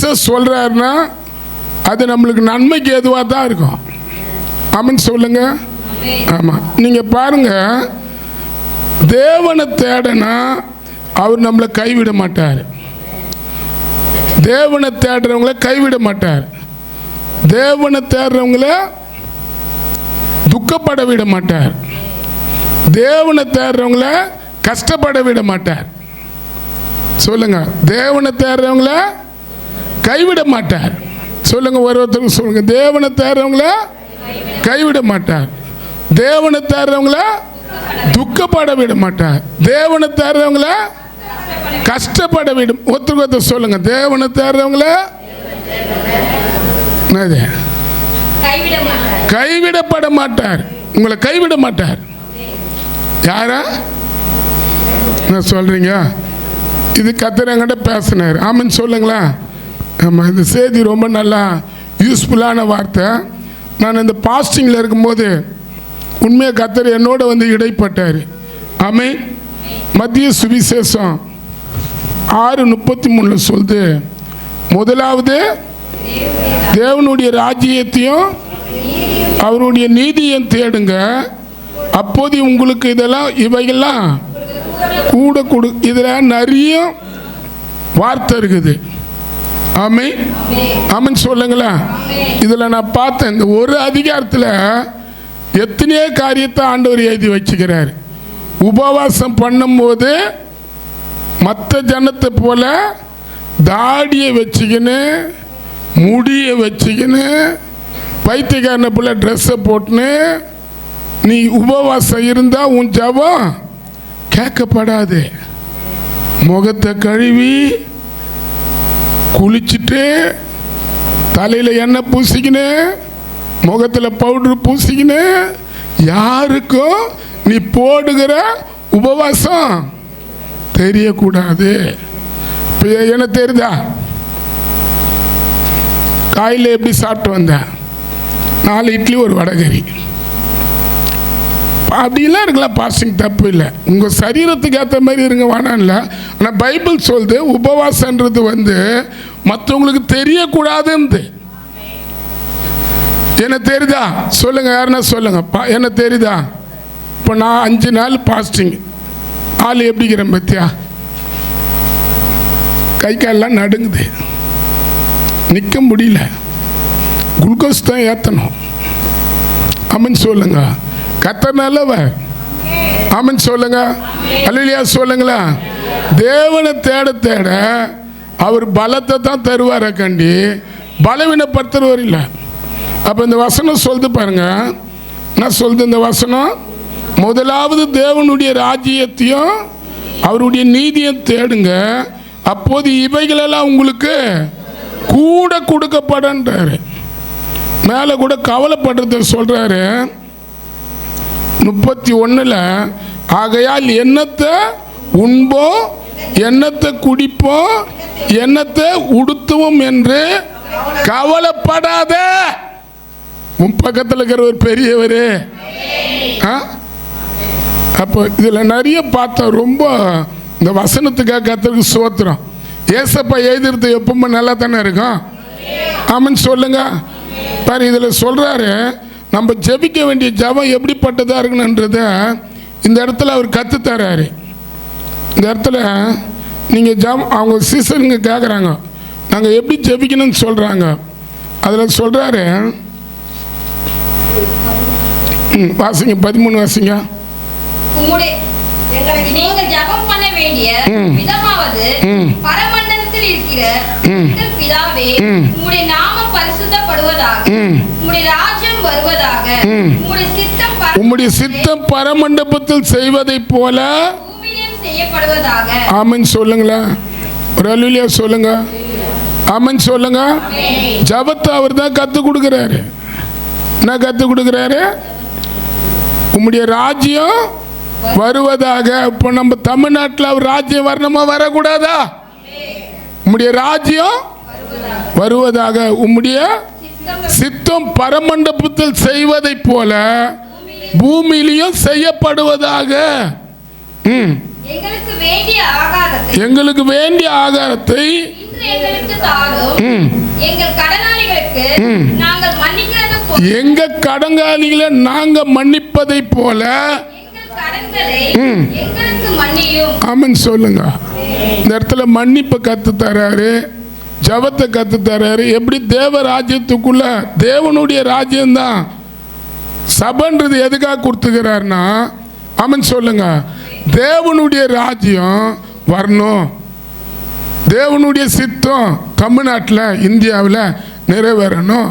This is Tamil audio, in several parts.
ஜீசஸ் சொல்றாருன்னா அது நம்மளுக்கு நன்மைக்கு எதுவாக தான் இருக்கும். ஆமென் சொல்லுங்க. ஆமாம், நீங்கள் பாருங்க, தேவனை தேடனா அவர் நம்மளை கைவிட மாட்டார். தேவனை தேடுறவங்கள கைவிட மாட்டார். தேவனை தேடுறவங்கள துக்கப்பட விட மாட்டார். தேவனை தேடுறவங்கள கஷ்டப்பட விட மாட்டார். சொல்லுங்க, தேவனை தேடுறவங்கள கைவிட மாட்டார். சொல்லுங்க, ஒருத்தருக்கு சொல்லுங்க, தேவனை தேடுறவங்கள கைவிட மாட்டார். தேவனை தேடுறவங்கள துக்கப்பட விட மாட்டார். தேவனை தேடுறவங்கள கஷ்டப்பட விடும். ஒருத்தருக்கு சொல்லுங்க, தேவனை தேடுறவங்கள கைவிடப்பட மாட்டார். உங்களை கைவிட மாட்டார். யாரா என்ன சொல்றீங்க? இது கர்த்தர் என்கிட்ட பேசினார். ஆமென் சொல்லுங்களா? ஆமாம், இந்த செய்தி ரொம்ப நல்லா யூஸ்ஃபுல்லான வார்த்தை. நான் இந்த பாஸ்டிங்கில் இருக்கும்போது உண்மையாக கர்த்தர் என்னோட வந்து இடைப்பட்டார். ஆமென். மத்திய சுவிசேஷம் 6:33 சொல்லுது, முதலாவது தேவனுடைய ராஜ்யத்தையும் அவருடைய நீதியையும் தேடுங்க, அப்போது உங்களுக்கு இவைகள்லாம் கூட கொடு. இதில் நிறைய வார்த்தை இருக்குது. ஆமென். ஆமென் சொல்லுங்களா? இதில் நான் பார்த்தேன், இந்த ஒரு அதிகாரத்தில் எத்தனையோ காரியத்தை ஆண்டவர் எழுதி வச்சுக்கிறார். உபவாசம் பண்ணும்போது மற்ற ஜனத்தை போல தாடியை வச்சுக்கின்னு முடியை வச்சுக்கின்னு பைத்தியக்காரனை போல ட்ரெஸ்ஸை போட்டுன்னு நீ உபவாசம் இருந்தால் உன் ஜபம் கேட்கப்படாது. முகத்தை கழுவி குளிச்சுட்டு தலையில் எண்ணெய் பூசிக்கின்னு முகத்தில் பவுட்ரு பூசிக்கின்னு யாருக்கும் நீ போடுகிற உபவாசம் தெரியக்கூடாது. இப்போ என்ன தெரியுதா? காலையில் எப்படி சாப்பிட்டு வந்தேன்? 4 இட்லி ஒரு வடகரி. அப்படிலாம் இருக்கலாம், பாஸ்டிங் தப்பு இல்லை. உங்கள் சரீரத்துக்கு ஏற்ற மாதிரி இருங்க, வேணாம்ல. ஆனால் பைபிள் சொல்லுது உபவாசன்றது வந்து மற்றவங்களுக்கு தெரியக்கூடாதுன்னு. என்ன தெரியுதா? சொல்லுங்க, யாருன்னா சொல்லுங்க. என்ன தெரியுதா? இப்போ நான் 5 நாள் பாஸ்டிங், ஆள் எப்படிக்கிறேன் பத்தியா? கை காலெல்லாம் நடுங்குது, நிற்க முடியல, குளுக்கோஸ் தான் ஏற்றணும். ஆமென் சொல்லுங்க. கர்த்தர் நல்லவர். ஆமென் சொல்லுங்க. அல்லேலூயா சொல்லுங்களா? தேவனை தேட தேட அவர் பலத்தை தான் தருவார கண்டி பலவீனப்படுத்துறவர் இல்லை. அப்போ இந்த வசனம் சொல்லுது பாருங்க. நான் சொல்லுது இந்த வசனம், முதலாவது தேவனுடைய ராஜ்யத்தையும் அவருடைய நீதியையும் தேடுங்க, அப்போது இவைகளெல்லாம் உங்களுக்கு கூட கொடுக்கப்படுன்றாரு. மேலே கூட கவலைப்படுறத சொல்றாரு 31. ஆகையால் என்னத்தை உண்போம், என்னத்தை குடிப்போம், என்னத்தை உடுத்துவோம் என்று கவலைப்படாத. உன் பக்கத்தில் இருக்கிற ஒரு பெரியவர். அப்போ இதில் நிறைய பார்த்தோம். ரொம்ப இந்த வசனத்துக்காக கர்த்தருக்கு ஸ்தோத்திரம். ஏசப்பா எழுதுறது எப்பவுமே நல்லா தானே இருக்கும். ஆமென் சொல்லுங்க. பாரு, இதில் சொல்றாரு நம்ம ஜெபிக்க வேண்டிய ஜெபம் எப்படிப்பட்டதா இருக்கணுன்றத இந்த இடத்துல அவர் கற்றுத்தராரு. இந்த இடத்துல நீங்கள் அவங்க சீசனுங்க கேட்குறாங்க, நாங்கள் எப்படி ஜெபிக்கணும்னு சொல்கிறாங்க. அதில் சொல்கிறாரு, வாசிங்க 13 வாசிங்க. நீங்கள் ஜெபம் பண்ண வேண்டிய விதமாவது, பரமண்டலத்தில் இருக்கிற எங்கள் பிதாவே, உம்முடைய நாமம் பரிசுத்தப்படுவதாக, உம்முடைய ராஜ்யம் வருவதாக, உம்முடைய சித்தம் பரமண்டபத்தில் செய்வதைப் போல பூமியிலும் செய்யப்படுவதாக. ஆமென் சொல்லுங்களா? ஒரு அல்லேலூயா சொல்லுங்க. ஆமென் சொல்லுங்க. ஜெபத்தை அவர் தான் கற்றுக் கொடுக்குறாரு. என்ன கற்றுக் கொடுக்குறாரு? உம்முடைய ராஜ்யம் வருவதாக. இப்போ நம்ம தமிழ்நாட்டில் அவர் ராஜ்யம் வரணுமா வரக்கூடாதா? உம்முடைய ராஜ்யம் வருவதாக, உம்முடைய சித்தம் பரமண்டபத்தில் செய்வதைப் போல பூமியிலையும் செய்யப்படுவதாக. எங்களுக்கு வேண்டிய ஆகாரத்தை எங்களுக்கு வேண்டிய ஆகாரத்தை இன்று எங்களுக்கு தாரும். ம், எங்கள் கடனாளிகளுக்கு நாங்கள் மன்னிக்கிறது போல எங்க கடங்காளிகளை நாங்க மன்னிப்பதை போல எங்கள் கடன்களை எங்களுக்கு மன்னியும். ஆமென் சொல்லுங்க. இந்த இடத்துல மன்னிப்பு கத்து தராரு, ஜபத்தை கத்து தராரு. எப்படி தேவ ராஜ்யத்துக்குள்ள தேவனுடைய ராஜ்யம்தான். சபைன்றது எதுக்காக கொடுத்துக்கிறாருன்னா, ஆமென் சொல்லுங்க, தேவனுடைய ராஜ்யம் வரணும், தேவனுடைய சித்தம் தமிழ்நாட்டில் இந்தியாவில் நிறைவேறணும்.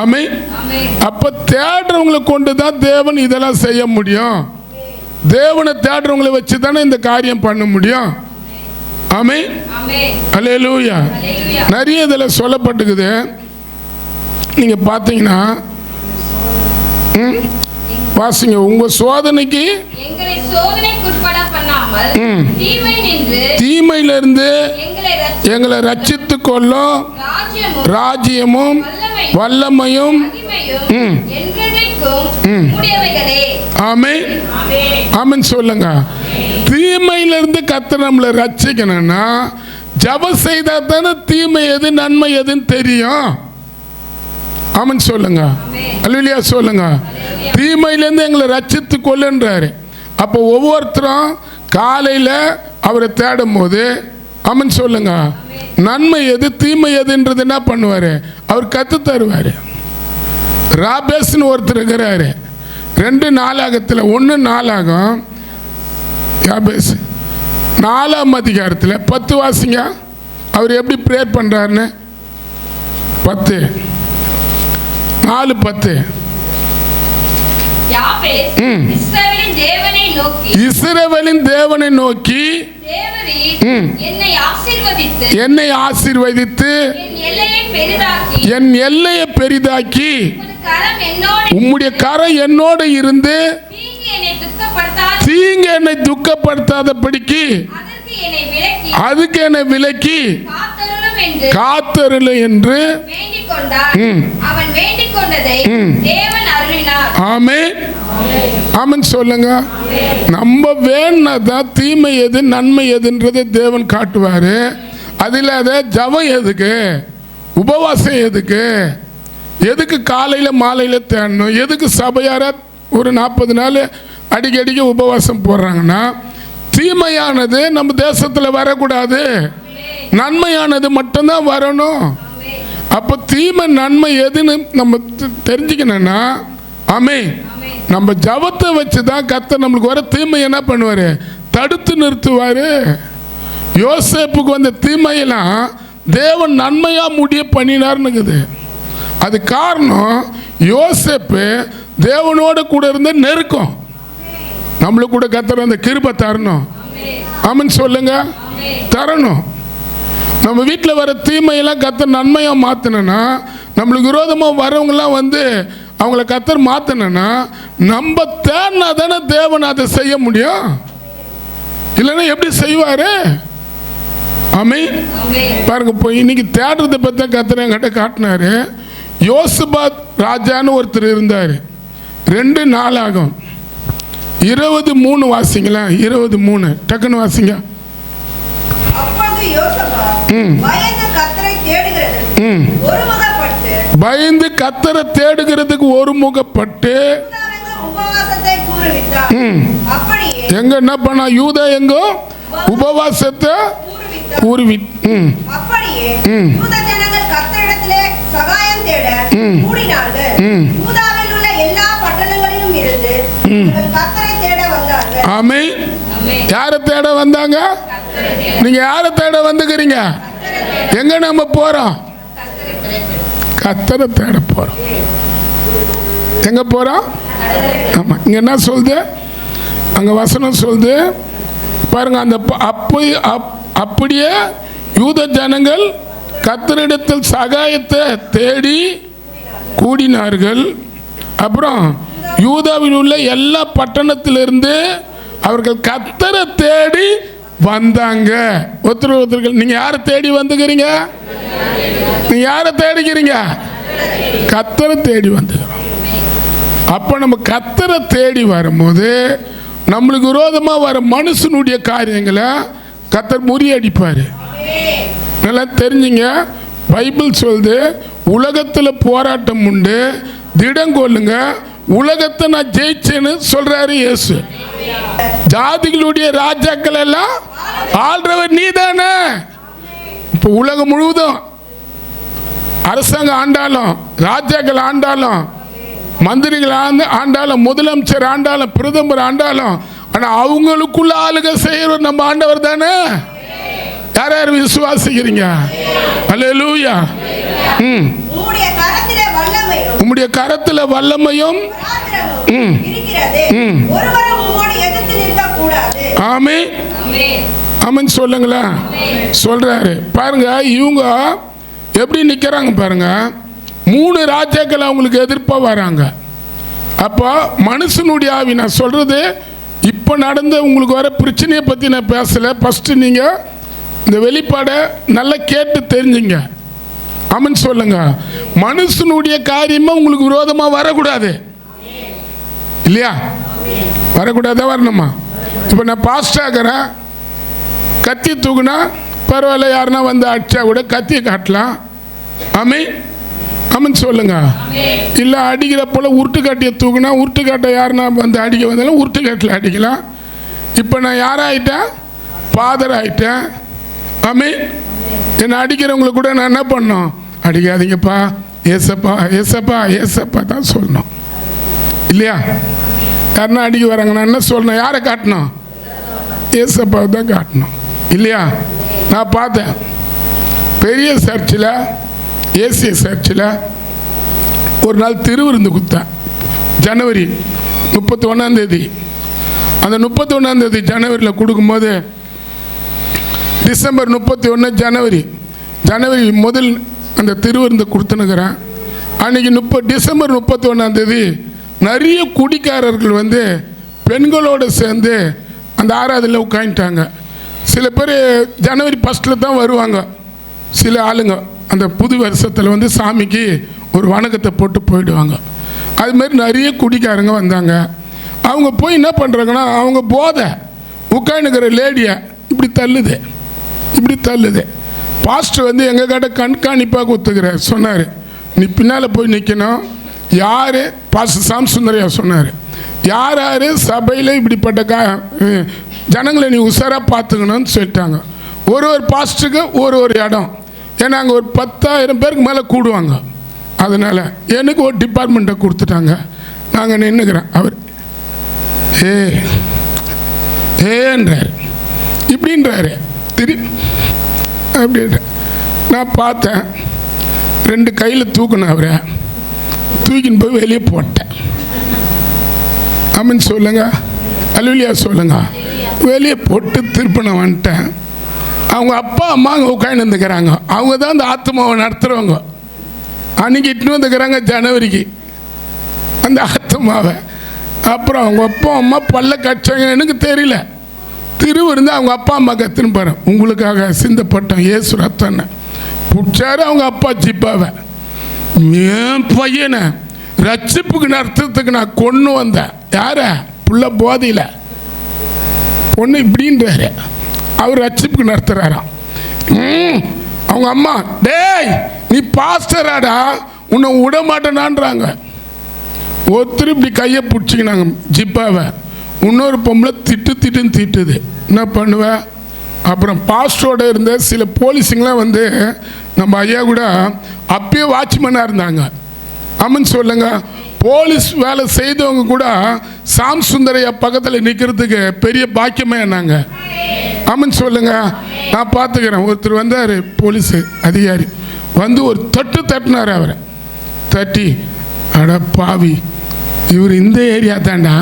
ஆமென். ஆமென். அப்ப தேடுறவங்களை கொண்டு தான் தேவன் இதெல்லாம் செய்ய முடியும். தேவனை தேடுறவங்களை வச்சு தானே இந்த காரியம் பண்ண முடியும். ஆமென். ஆமென். அல்லேலூயா. அல்லேலூயா. நிறைய இதில் சொல்லப்பட்டுக்குது. நீங்க பார்த்தீங்கன்னா வாசிங்க. உங்க சோதனைக்கு எங்களை சோதனைக்குட்பட பண்ணாமல் தீமை நின்று தீமையிலிருந்து எங்களை எங்களை ரட்சித்து கொள்ளும் ராஜ்யமும் ராஜ்யமும் வல்லமையும் மகிமையும் என்றென்றைக்கும் உடையவைகளே. ஆமென். ஆமென். ஆமென் சொல்லுங்க. தீமையிலிருந்து கர்த்தர் நம்மளை ரட்சிக்கணும்னா ஜெபம் செய்தா தானே தீமை எது நன்மை எதுன்னு தெரியும். ஆமென் சொல்லுங்க. அல்லேலூயா சொல்லுங்க. தீமையிலேருந்து எங்களை ரட்சித்து கொள்ளுன்றாரு. அப்போ ஒவ்வொருத்தரும் காலையில் அவரை தேடும் போது ஆமென் சொல்லுங்க, நன்மை எது தீமை எதுன்றது என்ன பண்ணுவார், அவர் கற்று தருவார். ராபேஸ்னு ஒருத்தர் இருக்கிறாரு. 2 நாளாகத்தில் 1 நாளாகம் யாபேஸ் 4ஆம் அதிகாரத்தில் 10 வாசிங்க. அவர் எப்படி ப்ரேயர் பண்ணுறாருன்னு 10 4:10. யாபேஸ் இஸ்ரவேலின் தேவனை நோக்கி இஸ்ரவேலின் தேவனை நோக்கி தேவரீர் என்னை ஆசீர்வதித்து என் எல்லையை பெரிதாக்கி உம்முடைய கரம் என்னோடு இருந்து தீங்கு என்னை துக்கப்படுத்தாதபடிக்கு அதுக்கு என்னை விலக்கி காத்தருளு என்று ஆமென். ஆமென் சொல்லுங்க. நம்ம வேணதான் தீமை எது நன்மை எதுன்றதை தேவன் காட்டுவாரு. அதில் அதை ஜபம் எதுக்கு, உபவாசம் எதுக்கு, எதுக்கு காலையில் மாலையில் தேடணும், எதுக்கு சபையார ஒரு 40 நாள் அடிக்கடிக்கு உபவாசம் போடுறாங்கன்னா, தீமையானது நம்ம தேசத்தில் வரக்கூடாது, நன்மையானது மட்டும்தான் வரணும். அப்போ தீமை நன்மை எதுன்னு நம்ம தெரிஞ்சுக்கணும்னா ஆமென், நம்ம ஜபத்தை வச்சு தான் கர்த்தர் நம்மளுக்கு வர தீமை என்ன பண்ணுவார், தடுத்து நிறுத்துவார். யோசேப்புக்கு வந்த தீமையெல்லாம் தேவன் நன்மையாக முடிய பண்ணினார்னுக்குது. அது காரணம் யோசேப்பு தேவனோட கூட இருந்த நெருக்கம். நம்மளுக்கு கூட கர்த்தர் அந்த கிருபை தரணும். ஆமென் சொல்லுங்க, தரணும். நம்ம வீட்டில் வர தீமையெல்லாம் கர்த்தர் நன்மையாக மாற்றணும்னா, நம்மளுக்கு விரோதமாக வரவங்களாம் வந்து அவங்கள கர்த்தர் மாற்றணும்னா நம்ம தேடினா தானே தேவன் அதை செய்ய முடியும். இல்லைன்னா எப்படி செய்வார்? ஆமென். பாருங்க, இப்போ இன்னைக்கு தேடுறதை பற்றி கர்த்தர் என்கிட்ட காட்டினாரு. யோசபாத் ராஜான்னு ஒருத்தர் இருந்தார். 2 நாளாகும் 23 வாசிங்களா, 23 டக்குன்னு வாசிங்க. பயந்து கர்த்தரை தேடுகிறதுக்கு ஒருமுகப்பட்டு எங்க என்ன பண்ணா, யூதா எங்கோ உபவாசத்தை கூறி ஆமென். யாரை தேட வந்தாங்க? நீங்க யாரை தேட வந்துக்கிறீங்க? எங்க நம்ம போறோம்? கர்த்தரை தேட போறோம். எங்க போறோம்? ஆமா, இங்க என்ன சொல்லுது, அங்க வசனம் சொல்லுது பாருங்க. அந்த அப்படியே யூத ஜனங்கள் கர்த்தரிடத்தில் சகாயத்தை தேடி கூடினார்கள். அப்புறம் யூதாவில் உள்ள எல்லா பட்டணத்திலிருந்து அவர்கள் கர்த்தரை தேடி வந்தாங்க. ஒருத்தர்கள் நீங்க யாரை தேடி வந்துக்கிறீங்க? நீங்க யாரை தேடிக்கிறீங்க? கர்த்தரை தேடி வந்துக்கிறோம். அப்ப நம்ம கர்த்தரை தேடி வரும்போது நம்மளுக்கு விரோதமாக வர மனுஷனுடைய காரியங்களை கர்த்தர் முறியடிப்பார். நல்லா தெரிஞ்சுங்க. பைபிள் சொல்லுது, உலகத்தில் போராட்டம் உண்டு, திடம் கொள்ளுங்க, உலகத்தை நான் ஜெயிச்சேன்னு சொல்றாரு இயேசு. ஜாதிகளுடைய ராஜாக்கள் எல்லாம் ஆள்றவர் நீதானே. இப்போ உலகம் முழுவதும் அரசாங்கம் ஆண்டாலும், ராஜாக்கள் ஆண்டாலும், மந்திரிகள் ஆண்டாலும், முதலமைச்சர் ஆண்டாலும், பிரதமர் ஆண்டாலும், ஆனால் அவங்களுக்குள்ள ஆளுக செய்யற நம்ம ஆண்டவர் தானே. யார் யார் விசுவாசிக்கிறீங்க? அல்லேலூயா. உம்முடைய கரத்தில் வல்லமையும் ஆமென் ஆமென் சொல்லுங்களா. சொல்றாரு பாருங்க. இவங்க எப்படி நிற்கிறாங்க பாருங்க. 3 ராஜாக்கள் அவங்களுக்கு எதிர்ப்பாக வராங்க. அப்போ மனுஷனுடைய ஆவி, நான் சொல்றது இப்போ நடந்த உங்களுக்கு வர பிரச்சனையை பற்றி நான் பேசலை. ஃபஸ்ட்டு நீங்கள் இந்த வெளிப்பாடை நல்லா கேட்டு தெரிஞ்சுங்க. ஆமென் சொல்லுங்க. மனுஷனுடைய காரியமாக உங்களுக்கு விரோதமாக வரக்கூடாது இல்லையா? வரக்கூடாதா? வரணுமா? இப்போ நான் பாஸ்ட் ஆகிறேன், கத்தி தூக்குனா பரவாயில்ல, யாருன்னா வந்து அடிச்சா கூட கத்தியை காட்டலாம். ஆமென் ஆமென் சொல்லுங்க. இல்லை அடிக்கிற போல உருட்டுக்காட்டியை தூக்குனா உருட்டுக்காட்டை யாருன்னா வந்து அடிக்க வந்தாலும் உருட்டுக்காட்டில் அடிக்கலாம். இப்போ நான் யாராயிட்டேன்? ஃபாதர் ஆகிட்டேன். ஆமென். என்னை அடிக்கிறவங்களை கூட நான் என்ன பண்ணோம்? அடிக்காதீங்கப்பா, ஏசப்பா ஏசப்பா ஏசப்பா தான் சொல்லணும் இல்லையா? யாருன்னா அடிக்க வராங்க, நான் என்ன சொல்லணும்? யாரை காட்டணும்? ஏசப்பாவை தான் காட்டணும் இல்லையா? நான் பார்த்தேன் பெரிய சர்ச்சில், ஏசிய சர்ச்சில் ஒரு நாள் திருவிருந்து கொடுத்தேன். ஜனவரி 31 அந்த 31 ஜனவரியில் கொடுக்கும்போது, டிசம்பர் 31 ஜனவரி முதல் அந்த திருவிருந்து கொடுத்துனுக்கிறேன். அன்றைக்கி டிசம்பர் 31 நிறைய குடிக்காரர்கள் வந்து பெண்களோடு சேர்ந்து அந்த ஆராதனையில் உட்காந்துட்டாங்க. சில பேர் ஜனவரி 1 தான் வருவாங்க. சில ஆளுங்க அந்த புது வருஷத்தில் வந்து சாமிக்கு ஒரு வணக்கத்தை போட்டு போயிடுவாங்க. அதுமாரி நிறைய குடிக்காரங்க வந்தாங்க. அவங்க போய் என்ன பண்ணுறாங்கன்னா, அவங்க போதை உட்காந்துக்கிற லேடியை இப்படி தள்ளுது. பாஸ்டர் வந்து எங்கள் கிட்ட கண்காணிப்பாக ஒத்துக்கிறார். சொன்னார், நீ பின்னால் போய் நிற்கணும். யார்? பாஸ்டர் சாம் சுந்தரையா சொன்னார், யார் யார் சபையில் இப்படிப்பட்ட ஜனங்களை நீ உஷாராக பார்த்துக்கணும்னு சொல்லிட்டாங்க. ஒரு பாஸ்டருக்கு ஒரு இடம். ஏன்னா அங்கே ஒரு 10,000 பேருக்கு மேலே கூடுவாங்க. அதனால் எனக்கு ஒரு டிபார்ட்மெண்ட்டை கொடுத்துட்டாங்க. நாங்கள் நின்றுக்கிறேன். அவர் ஏன்றார், இப்படின்றாரு, அப்படின்ற. நான் பார்த்தேன், 2 கையில் தூக்கினேன். அவரை தூக்கின்னு போய் வெளியே போட்டேன். ஆமென் சொல்லுங்க. அல்லேலூயா சொல்லுங்க. வெளியே போட்டு திருப்பின வந்துட்டேன். அவங்க அப்பா அம்மா அங்கே உட்காந்து வந்துக்கிறாங்க. அவங்க தான் அந்த ஆத்மாவை நடத்துகிறவங்க. அன்றைக்கி இட்டுன்னு வந்துக்கிறாங்க ஜனவரிக்கு அந்த ஆத்மாவை. அப்புறம் அவங்க அப்பா அம்மா பல்ல கட்சாங்க, எனக்கு தெரியல. திருவிருந்து அவங்க அப்பா அம்மா கற்றுன்னு பாரு, உங்களுக்காக சிந்தப்பட்டோம் இயேசு ரத்தன்னு பிடிச்சாரு அவங்க அப்பா ஜிப்பாவை. என் பையனை ரட்சிப்புக்கு நடத்துறதுக்கு நான் கொண்டு வந்தேன். யார? புள்ள போதையில் பொண்ணு இப்படின்றாரு. அவர் ரட்சிப்புக்கு நடத்துகிறாராம். அவங்க அம்மா, டேய் நீ பாஸ்டராடா, உன்னை விட மாட்டேனான்றாங்க. ஒருத்தர் இப்படி கையை பிடிச்சிக்கினாங்க ஜிப்பாவை. இன்னொரு பொம்பளை திட்டுன்னு திட்டுது. என்ன பண்ணுவேன்? அப்புறம் பாஸ்டரோட இருந்த சில போலீஸுங்களாம் வந்து நம்ம ஐயா கூட அப்பயே வாட்ச்மேனாக இருந்தாங்க. ஆமென் சொல்லுங்க. போலீஸ் வேலை செய்தவங்க கூட சாம் சுந்தரையா பக்கத்தில் நிற்கிறதுக்கு பெரிய பாக்கியமே என்னாங்க. ஆமென் சொல்லுங்க. நான் பார்த்துக்கிறேன். ஒருத்தர் வந்தார், போலீஸ் அதிகாரி வந்து ஒரு தட்டினார். அவரை தட்டி, அட பாவி, இவர் இந்த ஏரியா தாண்டா,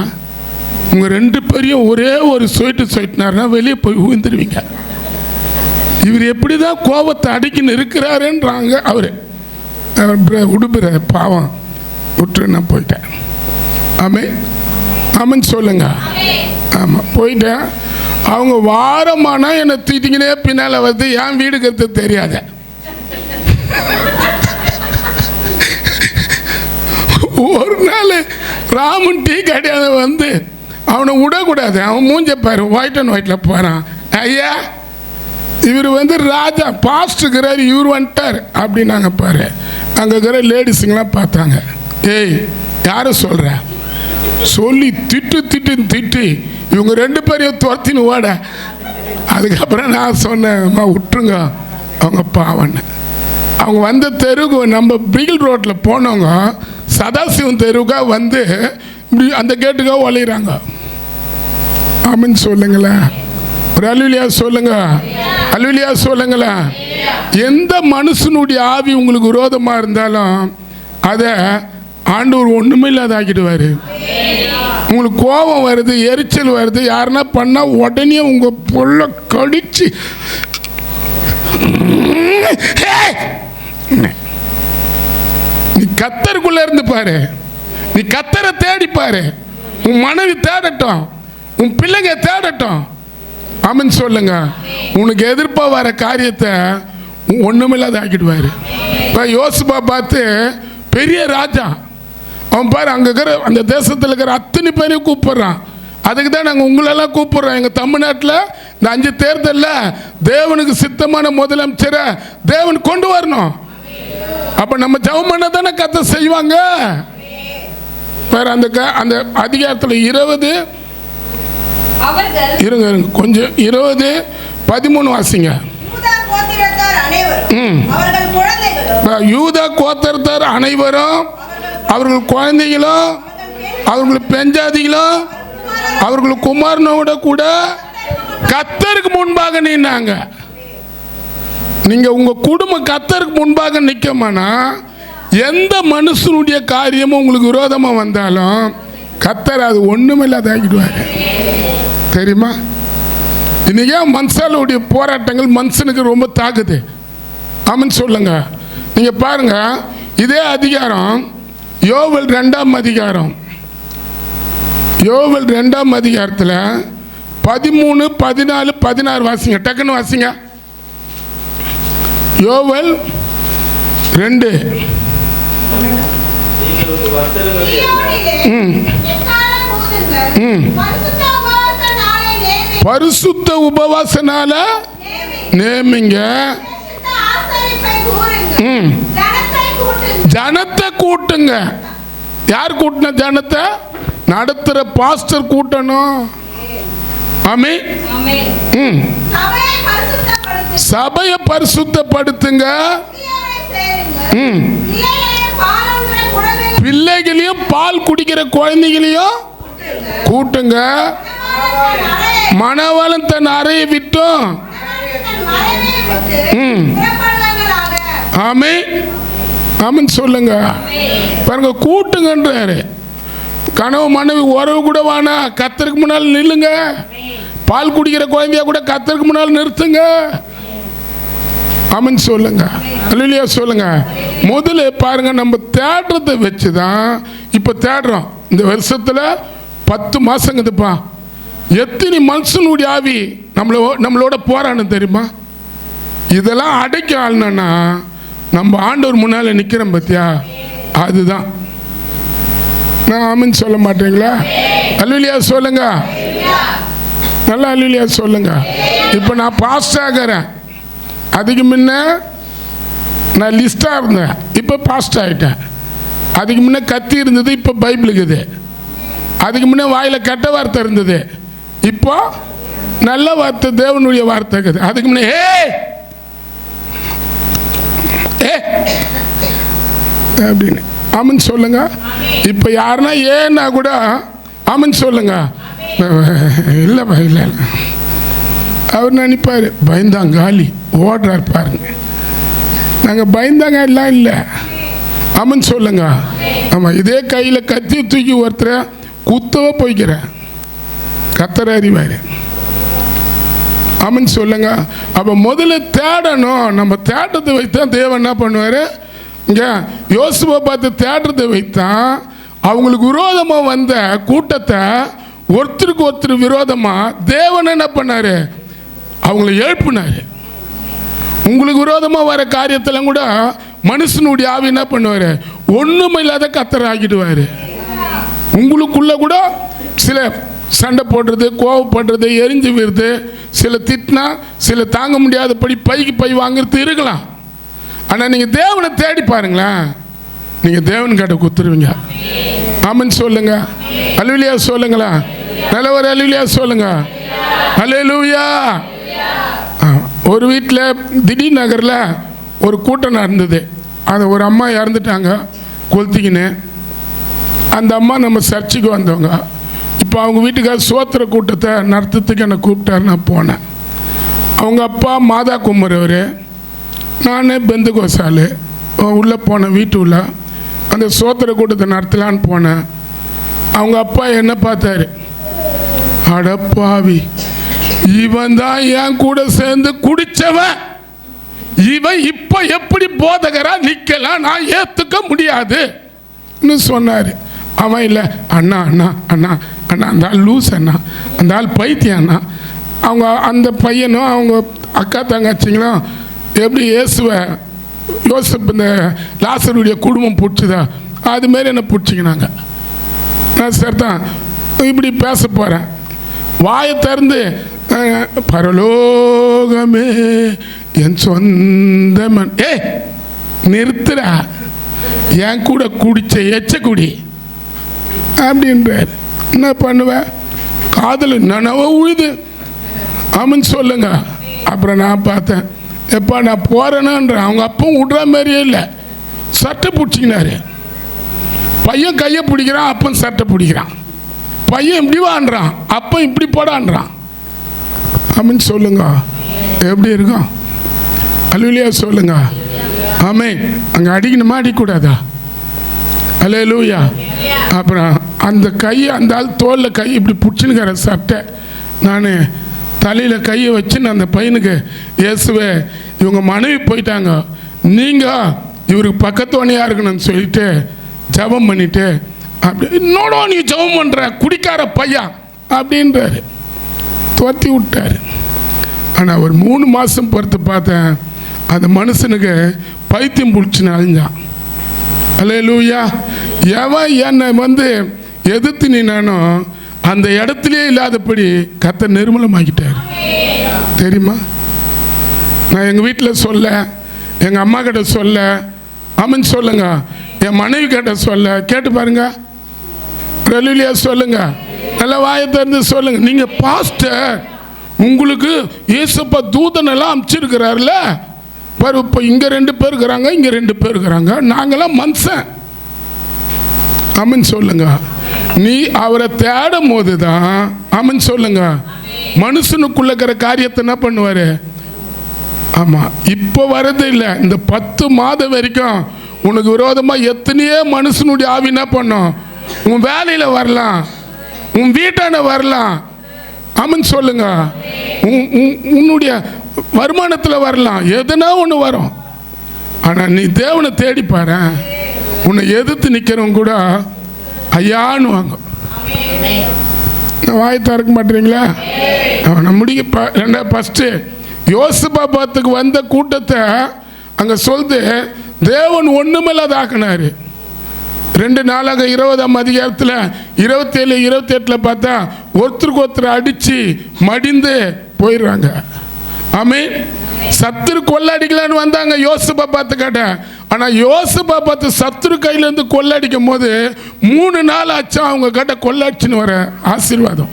உங்கள் 2 பேரையும் ஒரே ஒரு சொயிட்டுனாருன்னா வெளியே போய் ஊந்துருவீங்க. இவர் எப்படி தான் கோபத்தை அடிக்கின்னு இருக்கிறாருன்றாங்க. அவர் உடுப்புற பாவம் விட்டு நான் போயிட்டேன். ஆமென் சொல்லுங்க. ஆமாம் போயிட்டேன். அவங்க வாரமானா என்னை தீட்டிங்கனே பின்னால் வந்து என் வீடு கருத்து தெரியாத. ஒரு நாள் ராமன் டீ கடையாத வந்து அவனை விடக்கூடாது. அவன் மூஞ்ச பாரு, ஒயிட் அண்ட் ஒயிட்டில் போகிறான். ஐயா இவர் வந்து ராஜா பாஸ்ட்டுக்கிறார், இவர் வந்துட்டார் அப்படின்னாங்க பாரு. அங்கே இருக்கிற லேடிஸுங்களாம் பார்த்தாங்க. ஏய் யாரை சொல்கிற சொல்லி திட்டு இவங்க 2 பேரையும் துரத்தின்னு ஓட. அதுக்கப்புறம் நான் சொன்னேன்மா விட்டுருங்க அவங்க பாவன்னு. அவங்க வந்த தெருவுக்கு நம்ம பிகில் ரோட்டில் போனவங்க சதாசிவம் தெருவுக்காக வந்து இப்படி அந்த கேட்டுக்காக ஒலையிறாங்க. ஆமின்னு சொல்லுங்களேன். ஒரு அல்லேலூயா சொல்லுங்க, அல்லேலூயா சொல்லுங்களேன். எந்த மனுஷனுடைய ஆவி உங்களுக்கு விரோதமாக இருந்தாலும் அதை ஆண்டவர் ஒன்றுமே இல்லாத ஆக்கிடுவார். உங்களுக்கு கோபம் வருது, எரிச்சல் வருது, யாருன்னா பண்ணால் உடனே உங்கள் பொருளை கடிச்சு நீ கத்தருக்குள்ள இருந்து பாரு, நீ கத்தரை தேடி பாரு. உன் மனைவி தேடட்டும், உன் பிள்ளைங்க தேடட்டும். ஆமென் சொல்லுங்க. உனக்கு எதிர்ப்பாக வர காரியத்தை ஒன்றுமில்லாத ஆக்கிடுவார். இப்போ யோசுவா பார்த்து பெரிய ராஜா, அவன் பாரு அங்கே இருக்கிற அந்த தேசத்தில் இருக்கிற அத்தனை பேரையும் கூப்பிடுறான். அதுக்கு தான் நாங்கள் உங்களெல்லாம் கூப்பிடுறோம். எங்கள் தமிழ்நாட்டில் இந்த 5 தேர்தலில் தேவனுக்கு சித்தமான முதலமைச்சரை தேவன் கொண்டு வரணும். அப்போ நம்ம ஜெபம் பண்ண தானே கத்த செய்வாங்க. வேற அந்த அதிகாரத்தில் 20 இருங்க கொஞ்சம் 20:13 வாசிங்க. யூதா கோத்திரத்தார் அனைவரும் அவர்கள் குழந்தைகளும் அவர்கள் பெஞ்சாதிகளும் அவர்கள் குமாரனோட கூட கர்த்தருக்கு முன்பாக நின்னாங்க. நீங்க உங்க குடும்பம் கர்த்தருக்கு முன்பாக நிற்கமானா எந்த மனுஷனுடைய காரியமும் உங்களுக்கு விரோதமா வந்தாலும் கர்த்தர் அது ஒண்ணுமில்லாதாக்கிடுவாரு. தெரியுமா? இன்னைக்கு மனுஷனுடைய போராட்டங்கள் மனுஷனுக்கு ரொம்ப தாக்குது. ஆமென் சொல்லுங்க. நீங்க பாருங்க, இதே அதிகாரம் யோவேல் 2ஆம் அதிகாரம், யோவேல் 2ஆம் அதிகாரத்தில் 13, 14, 16 வாசிங்க. டக்குன்னு வாசிங்க. யோவேல் 2. பரிசுத்த உபவாச நாள நேமிங்க. ஜனத்தை கூட்டுங்க. யார் கூட்டின ஜனத்தை? நடத்துற பாஸ்டர் கூட்டணும். ஆமென். சபையை பரிசுத்தப்படுத்துங்க. பிள்ளைகளையும் பால் குடிக்கிற குழந்தைகளையும் கூட்டுங்க. மணவாளன் தன் அறையை விட்டும். ஆமென். ஆமென் சொல்லுங்க. பாருங்க, கூட்டுங்கன்றாரு. கனவு மனைவி உறவு கூட வானா, கர்த்தருக்கு முன்னால் நில்லுங்க. பால் குடிக்கிற குழந்தைய கூட கர்த்தருக்கு முன்னால் நிறுத்துங்க. ஆமென் சொல்லுங்க. அல்லேலூயா சொல்லுங்க. முதல்ல பாருங்க, நம்ம தேடுறதை வச்சு தான் இப்போ தேடுறோம். இந்த வருஷத்தில் 10 மாசங்குதுப்பா. எத்தனை மனுஷனுடைய ஆவி நம்மளோட போராடணும் தெரியுமா? இதெல்லாம் அடைக்க ஆள்னா நம்ம ஆண்டவர் முன்னால் நிற்கிறோம் பார்த்தியா, அதுதான். நான் ஆமென் சொல்ல மாட்டீங்களா? அல்லேலூயா சொல்லுங்க. நல்லா அல்லேலூயா சொல்லுங்க. இப்போ நான் பாஸ் ஆகிறேன். அதுக்கு முன்ன நான் லிஸ்டாக இருந்தேன், இப்போ பாஸ்ட் ஆகிட்டேன். அதுக்கு முன்ன கத்தி இருந்தது, இப்போ பைபிள் இருக்குது. அதுக்கு முன்னே வாயில் கெட்ட வார்த்தை இருந்தது, இப்போ நல்ல வார்த்தை தேவனுடைய வார்த்தை இருக்குது. அதுக்கு முன்னே அப்படின்னு ஆமென் சொல்லுங்க. இப்போ யாருன்னா ஏன்னா கூட ஆமென் சொல்லுங்க. இல்லைப்பா இல்லை, அவர் நினைப்பார் பயந்தாங்காலி ஓடுறார் பாருங்க. நாங்கள் பயந்தாங்க எல்லாம் இல்லை. ஆமென் சொல்லுங்க. ஆமாம், இதே கையில் கத்தி தூக்கி ஒருத்தரை குத்தவ போய்க்கிறேன், கத்தர் அறிவார். ஆமென் சொல்லுங்க. அப்போ முதல்ல தேடணும். நம்ம தேடுறதை வைத்தான் தேவன் என்ன பண்ணுவார்? இங்கே யோசுவா பார்த்து தேடுறதை வைத்தான் அவங்களுக்கு விரோதமாக வந்த கூட்டத்தை ஒருத்தருக்கு ஒருத்தர் விரோதமாக தேவன் என்ன பண்ணார்? அவங்கள எழுப்பினார். உங்களுக்கு விரோதமாக வர காரியத்தெல்லாம் கூட மனுஷனுடைய ஆவி என்ன பண்ணுவார்? ஒன்றுமே இல்லாத கத்தர் ஆக்கிடுவார். உங்களுக்குள்ள கூட சில சண்டை போடுறது, கோவப்படுறது, எரிஞ்சு விடுறது, சில திட்டினா சில தாங்க முடியாதபடி பைக்கு பை வாங்குறது இருக்கலாம். ஆனால் நீங்கள் தேவனை தேடி பாருங்களேன், நீங்கள் தேவன் கிட்ட குத்துருவீங்க. ஆமன் சொல்லுங்க. அல்லேலூயா சொல்லுங்களா. நல்ல ஒரு அல்லேலூயா சொல்லுங்க. அல்லேலூயா. ஒரு வீட்டில் திடீர் நகரில் ஒரு கூட்டம் நடந்தது. அது ஒரு அம்மா இறந்துட்டாங்க கொளுத்திக்கின்னு. அந்த அம்மா நம்ம சர்ச்சுக்கு வந்தவங்க. இப்போ அவங்க வீட்டுக்கார சோத்திர கூட்டத்தை நடத்துறதுக்கு என்னை கூப்பிட்டாரு. நான் போனேன். அவங்க அப்பா மாதா கும்புறவர், நான் பெந்தகோசாலு. உள்ளே போனேன், வீட்டு உள்ள அந்த சோத்திர கூட்டத்தை நடத்தலான்னு போனேன். அவங்க அப்பா என்ன பார்த்தாரு, அடப்பாவி, இவன் தான் என் கூட சேர்ந்து குடிச்சவன், இவன் இப்ப எப்படி போதகரா நிக்கலாம், நான் ஏத்துக்க முடியாதுன்னு சொன்னாரு. அவன் இல்லை, அண்ணா அண்ணா அண்ணா அண்ணா அந்த ஆள் லூஸ் அண்ணா, அந்த ஆள் பைத்தியம் அண்ணா. அவங்க அந்த பையனும் அவங்க அக்கா தங்கச்சிங்களும் எப்படி இயேசுவை யோசிப்பு இந்த லாசருடைய குடும்பம் பிடிச்சதா அதுமாரி என்னை பிடிச்சிக்கினாங்க. நான் சரி தான் இப்படி பேச போகிறேன். வாயை திறந்து பரலோகமே என் சொந்த மண், நிறுத்துறா, என் கூட குடிச்ச எச்ச குடி அப்படின்றார். என்ன பண்ணுவேன், காதல் நனவ உழுது. ஆமன்னு சொல்லுங்க. அப்புறம் நான் பார்த்தேன், எப்பா நான் போகிறேன்னான்ற. அவங்க அப்பவும் விடுற மாதிரியே இல்லை, சட்டை பிடிச்சிக்கினாரு. பையன் கையை பிடிக்கிறான், அப்பன் சட்டை பிடிக்கிறான். பையன் இப்படி வான்றான், அப்பன் இப்படி போடான்றான். ஆமன்னு சொல்லுங்க. எப்படி இருக்கும்? அல்லேலூயா சொல்லுங்க. ஆமே. அங்கே அடிக்கணுமா அடிக்கூடாதா? அல்லேலூயா. அப்புறம் அந்த கையை, அந்த ஆள் தோளில் கை இப்படி பிடிச்சினுக்கிற சட்டை. நான் தலையில் கையை வச்சு நான் அந்த பையனுக்கு, இயேசுவே இவங்க மனைவி போயிட்டாங்க, நீங்கள் இவருக்கு பக்கத்தோனையாக இருக்கணும்னு சொல்லிட்டு ஜபம் பண்ணிட்டு, அப்படி இன்னோட நீ ஜபம் பண்ணுற குடிக்கார பையன் அப்படின்றாரு. துரத்தி விட்டார். ஆனால் ஒரு 3 மாதம் பொறுத்து பார்த்தேன், அந்த மனுஷனுக்கு பைத்தியம் பிடிச்சின்னு அழிஞ்சான். அல்லேலூயா. எவன் என்னை எதிர்த்து நின்னானோ அந்த இடத்துலயே இல்லாதபடி கர்த்தர் நிர்மூலமாக்கிட்டார். தெரியுமா? நான் எங்கள் வீட்டில் சொல்ல, எங்கள் அம்மா கிட்ட சொல்ல, ஆமன் சொல்லுங்க, என் மனைவி கிட்ட சொல்ல, கேட்டு பாருங்க. அல்லேலூயா சொல்லுங்க. நல்ல வாயை திறந்து சொல்லுங்க. நீங்கள் பாஸ்டர், உங்களுக்கு இயேசுப்பா தூதனெல்லாம் அனுப்பிச்சிருக்கிறாருல பாரு. இப்போ இங்கே 2 பேர் இருக்கிறாங்க, இங்கே 2 பேர் இருக்கிறாங்க, நாங்களாம் மனுஷன். ஆமன் சொல்லுங்க. நீ அவரை தேடும் போது தான், ஆமன் சொல்லுங்க, மனுஷனுக்குள்ள இருக்கிற காரியத்தை என்ன பண்ணுவாரு? ஆமாம், இப்போ வரது இல்லை, இந்த 10 மாதம் வரைக்கும் உனக்கு விரோதமாக எத்தனையோ மனுஷனுடைய ஆவி என்ன பண்ணும்? உன் வேலையில் வரலாம், உன் வீட்டான வரலாம். ஆமன் சொல்லுங்க. உன்னுடைய வருமானத்தில் வரலாம், எதுனா ஒன்று வரும். ஆனால் நீ தேவனை தேடி பாரு, உன்னை எதிர்த்து நிற்கிறவங்க கூட ஐயான்னு வாங்க. வாய் திறக்க மாட்டீங்களா? நான் முடிக்க ஃபஸ்ட்டு யோசிப்பா பார்த்துக்கு வந்த கூட்டத்தை அங்கே சொல்லுது, தேவன் ஒன்றுமில்லாத ஆக்கினாரு. 2 நாளாக 20ஆம் அதிகாரத்தில் 27, 28 பார்த்தா ஒருத்தருக்கு ஒருத்தர் அடித்து மடிந்து போயிடுறாங்க. ஆமென். சத்துரு கொள்ளடிக்கலான்னு வந்தாங்க யோசிப்பா பார்த்து கேட்ட. ஆனால் யோசிப்பா பார்த்து சத்துரு கையிலேருந்து கொள்ளடிக்கும் போது 3 நாள் ஆச்சா அவங்க கிட்ட கொள்ளடிச்சுன்னு வர ஆசீர்வாதம்.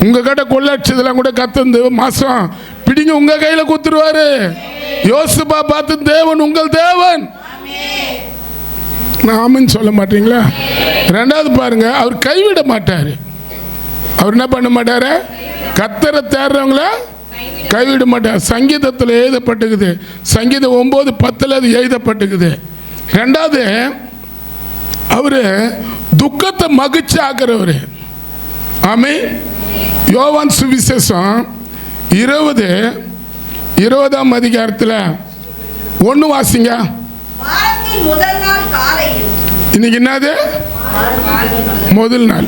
உங்கள் கிட்ட கொள்ளடிச்சதெல்லாம் கூட கத்தந்து மாதம் பிடிங்க உங்கள் கையில் குத்துருவாரு. யோசிப்பா பார்த்து தேவன் உங்கள் தேவன். ஆமன்னு சொல்ல மாட்டீங்களா? 2வது பாருங்க, அவர் கைவிட மாட்டார். அவர் என்ன பண்ண மாட்டார்? கத்தரை தேடுறவங்கள கைவிட மாட்டார். சங்கீதத்தில் எழுதப்பட்டுக்குது, சங்கீதம் 9:10 அது எழுதப்பட்டுக்குது. 2வது, அவரு துக்கத்தை மகிழ்ச்சி ஆக்குறவர். ஆமே. யோவான் சுவிசேஷம் 20ஆம் அதிகாரத்தில் 1 வாசிங்க. இன்னைக்கு என்னது? முதல் நாள்.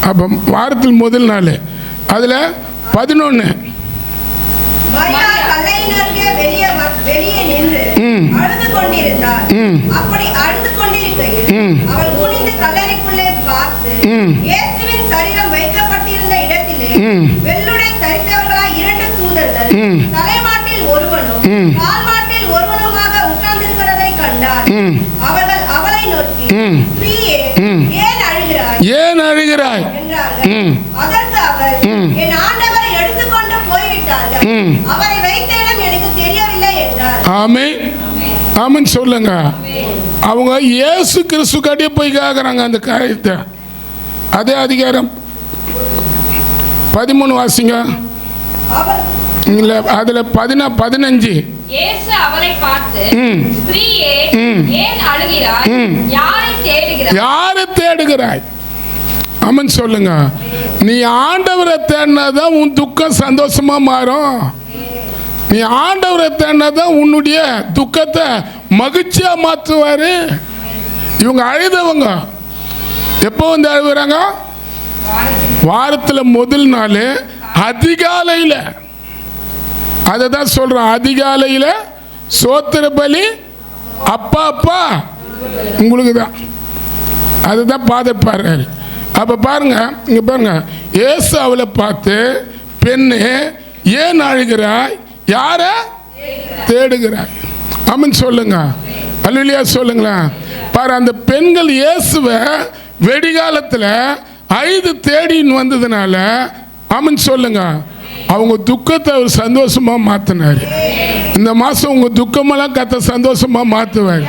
அப்போ வாரத்தில் முதல் நாள். அதில் 11 அவள் குனிந்து கல்லறைக்குள்ளே பார்த்து இயேசுவின் சரீரம் வைக்கப்பட்டிருந்த ம். வெள்ளுடை தரித்தவர்களாய் 2 தூதர்கள் ம். தலைமாட்டில் ஒருவனும் ம். கால்மாட்டில் ஒருவனுமாக உட்கார்ந்திருக்கிறதை கண்டார். ம். அவர்கள் அவளை நோக்கி, ம். ஸ்திரீயே, ம். ஏன் அழுகிறாய் ஏன் அழுகிறாய்? என்றார்கள். ம். அதற்கு அவர், ம். என் ஆண்டவரை எடுத்துக்கொண்டு போய்விட்டார்கள். ம். அவரை வைத்த இடம் எனக்கு தெரியவில்லை என்றார். ஆமென். ஆமென் சொல்லுங்க. அவங்க இயேசு கிறிஸ்து கட்டிய போய் கேட்குறாங்க அந்த காரியத்தை. அதே அதிகாரம் 13 வாசிங்க. அவர் இல்லை அதில் 15. இயேசு அவளை பார்த்து, ம். ஸ்திரீயே, ம். ஏன் அழுகிறாய்? ம். யாரை தேடுகிறாய்? யாரை தேடுகிறாய்? ஆமென் சொல்லுங்க. நீ ஆண்டவரை தேடினாதான் உன் துக்கம் சந்தோஷமா மாறும். நீ ஆண்டவரை தேடினாதான் உன்னுடைய துக்கத்தை மகிழ்ச்சியா மாற்றுவாரு. இவங்க அழுதவங்க எப்போ வந்து அழுகுறாங்க? வாரத்தில் முதல் நாள் அதிகாலையில். அதை தான் சொல்கிறோம், அதிகாலையில் சோத்திர பலி அப்பா அப்பா உங்களுக்கு தான். அதுதான் பாதர் பாருங்கள். அப்போ பாருங்க, இங்கே பாருங்க, இயேசு அவளை பார்த்து, பெண்ணே ஏன் அழுகிறாய்? யாரை தேடுகிறாய்? ஆமென் சொல்லுங்க. அல்லேலூயா சொல்லுங்களேன். பாரு, அந்த பெண்கள் இயேசுவை வெடிகாலத்தில் ஐது தேடின்னு வந்ததுனால, ஆமென் சொல்லுங்க, அவங்க துக்கத்தை அவர் சந்தோஷமா மாத்தினாரு. இந்த மாசம் உங்க துக்கமெல்லாம் கத்த சந்தோஷமா மாத்துவார்.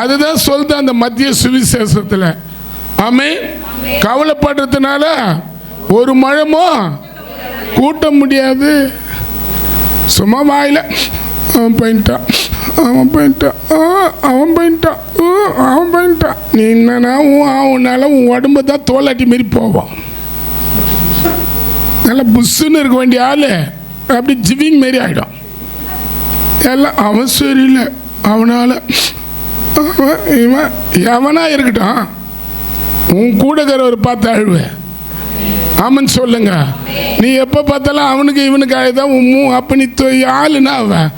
அதுதான் சொல்லுது அந்த மத்திய சுவிசேஷத்தில். ஆமென். கவலைப்படுறதுனால ஒரு மழமோ கூட்ட முடியாது. சும்மா வாயில அவன் போயிட்டான், அவன் போயிட்டான், அவன் போயிட்டான், அவன் போயிட்டான். நீ என்னன்னா அவனால உன் உடம்பு தான் தோலாட்டி மாரி போவான். நல்லா புஷ்ஷுன்னு இருக்க வேண்டிய ஆள் அப்படி ஜிவிங் மாரி ஆகிடும். எல்லாம் அவன் சரியில்லை, அவனால் இவன் எவனா இருக்கட்டும், உன் கூட இருக்கிறவர் பார்த்து அழுவேன். ஆமன் சொல்லுங்க. நீ எப்போ பார்த்தாலும் அவனுக்கு இவனுக்கு அழுதான் உன் அப்போ நீ ஆளுன்னா அவன்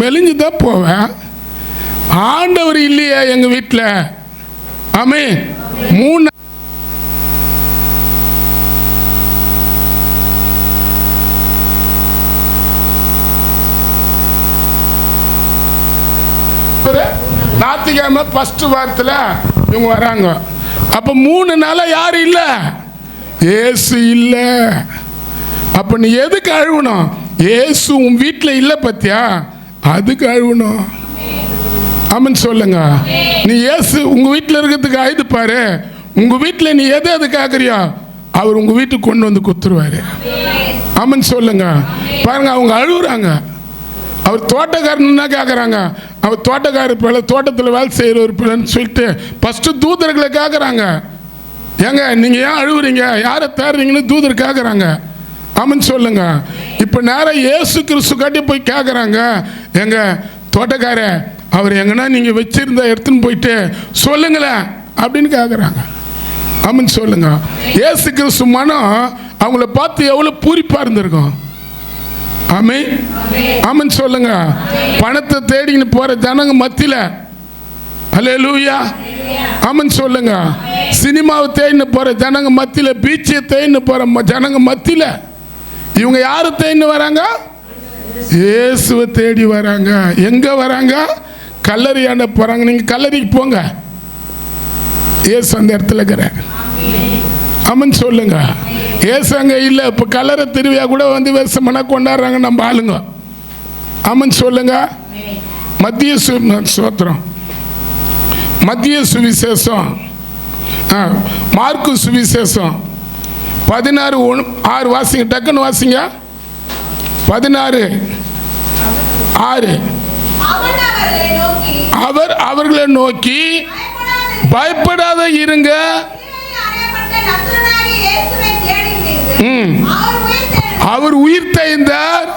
மெலிஞ்சு தான் போவேன். ஆண்டவர் இல்லையா எங்கள் வீட்டில்? ஆமே 3 ஞாயிற்றுக்கிழமை ஃபர்ஸ்ட் வாரத்தில் இவங்க வராங்க. அப்போ 3 நாளாக யாரும் இல்லை, ஏசு இல்லை. அப்போ நீ எதுக்கு அழுவணும்? ஏசு உன் வீட்டில் இல்லை பத்தியா, அதுக்கு அழுவணும். ஆமன் சொல்லுங்க. நீ ஏசு உங்கள் வீட்டில் இருக்கிறதுக்கு அழுது பாரு. உங்கள் வீட்டில் நீ எது எது கேட்குறியோ அவர் உங்கள் வீட்டுக்கு கொண்டு வந்து கொடுத்துருவாரு. ஆமன் சொல்லுங்க. பாருங்க, அவங்க அழுகுறாங்க. அவர் தோட்டக்காரன்னா கேட்குறாங்க. அவர் தோட்டக்காரர் பிள்ளை, தோட்டத்தில் வேலை செய்கிற ஒரு பிள்ளைன்னு சொல்லிட்டு ஃபஸ்ட்டு தூதர்களை கேட்குறாங்க. ஏங்க நீங்கள் ஏன் அழுகுறீங்க, யாரை தேடுறீங்கன்னு தூதர் கேட்குறாங்க. ஆமன் சொல்லுங்க. இப்போ நேராக இயேசு கிறிஸ்து கட்டி போய் கேட்குறாங்க, எங்க தோட்டக்கார அவர் எங்கன்னா நீங்கள் வச்சிருந்த எடுத்துன்னு போயிட்டு சொல்லுங்களேன் அப்படின்னு கேட்குறாங்க. ஆமன் சொல்லுங்க. இயேசு கிறிஸ்து மனம் அவங்கள பார்த்து எவ்வளோ பூரிப்பாக இருந்திருக்கும். ஆமே ஆமன் சொல்லுங்க. பணத்தை தேடின்னு போற ஜனங்க மத்தியில, அல்லேலூயா ஆமன் சொல்லுங்க. சினிமாவை தேடின்னு போற ஜனங்க மத்தியில, பீச்சை தேடின்னு போற ஜனங்க மத்தியில இவங்க யாரை தேடின்னு வராங்க? இயேசுவை தேடி வராங்க. எங்க வராங்க? கல்லறையாண்ட போறாங்க. நீங்க கல்லறைக்கு போங்க, இயேசு அந்த இடத்துல இருக்கிறார். ஆமன் சொல்லுங்க. ஏசு அங்கே இல்லை. இப்போ கல்லறை திருவிழா கூட வந்து வருஷமான கொண்டாடுறாங்க நம்ம ஆளுங்க. ஆமன் சொல்லுங்க. மத்திய சோத்திரம், மத்திய சுவிசேஷம், மார்க்கு சுவிசேஷம் 16:6 வாசிங்க, டக்குன்னு வாசிங்க. 16:6. அவர் அவர்களை நோக்கி பயப்படாத இருங்க, அவர் உயிர் தெழுந்தார்,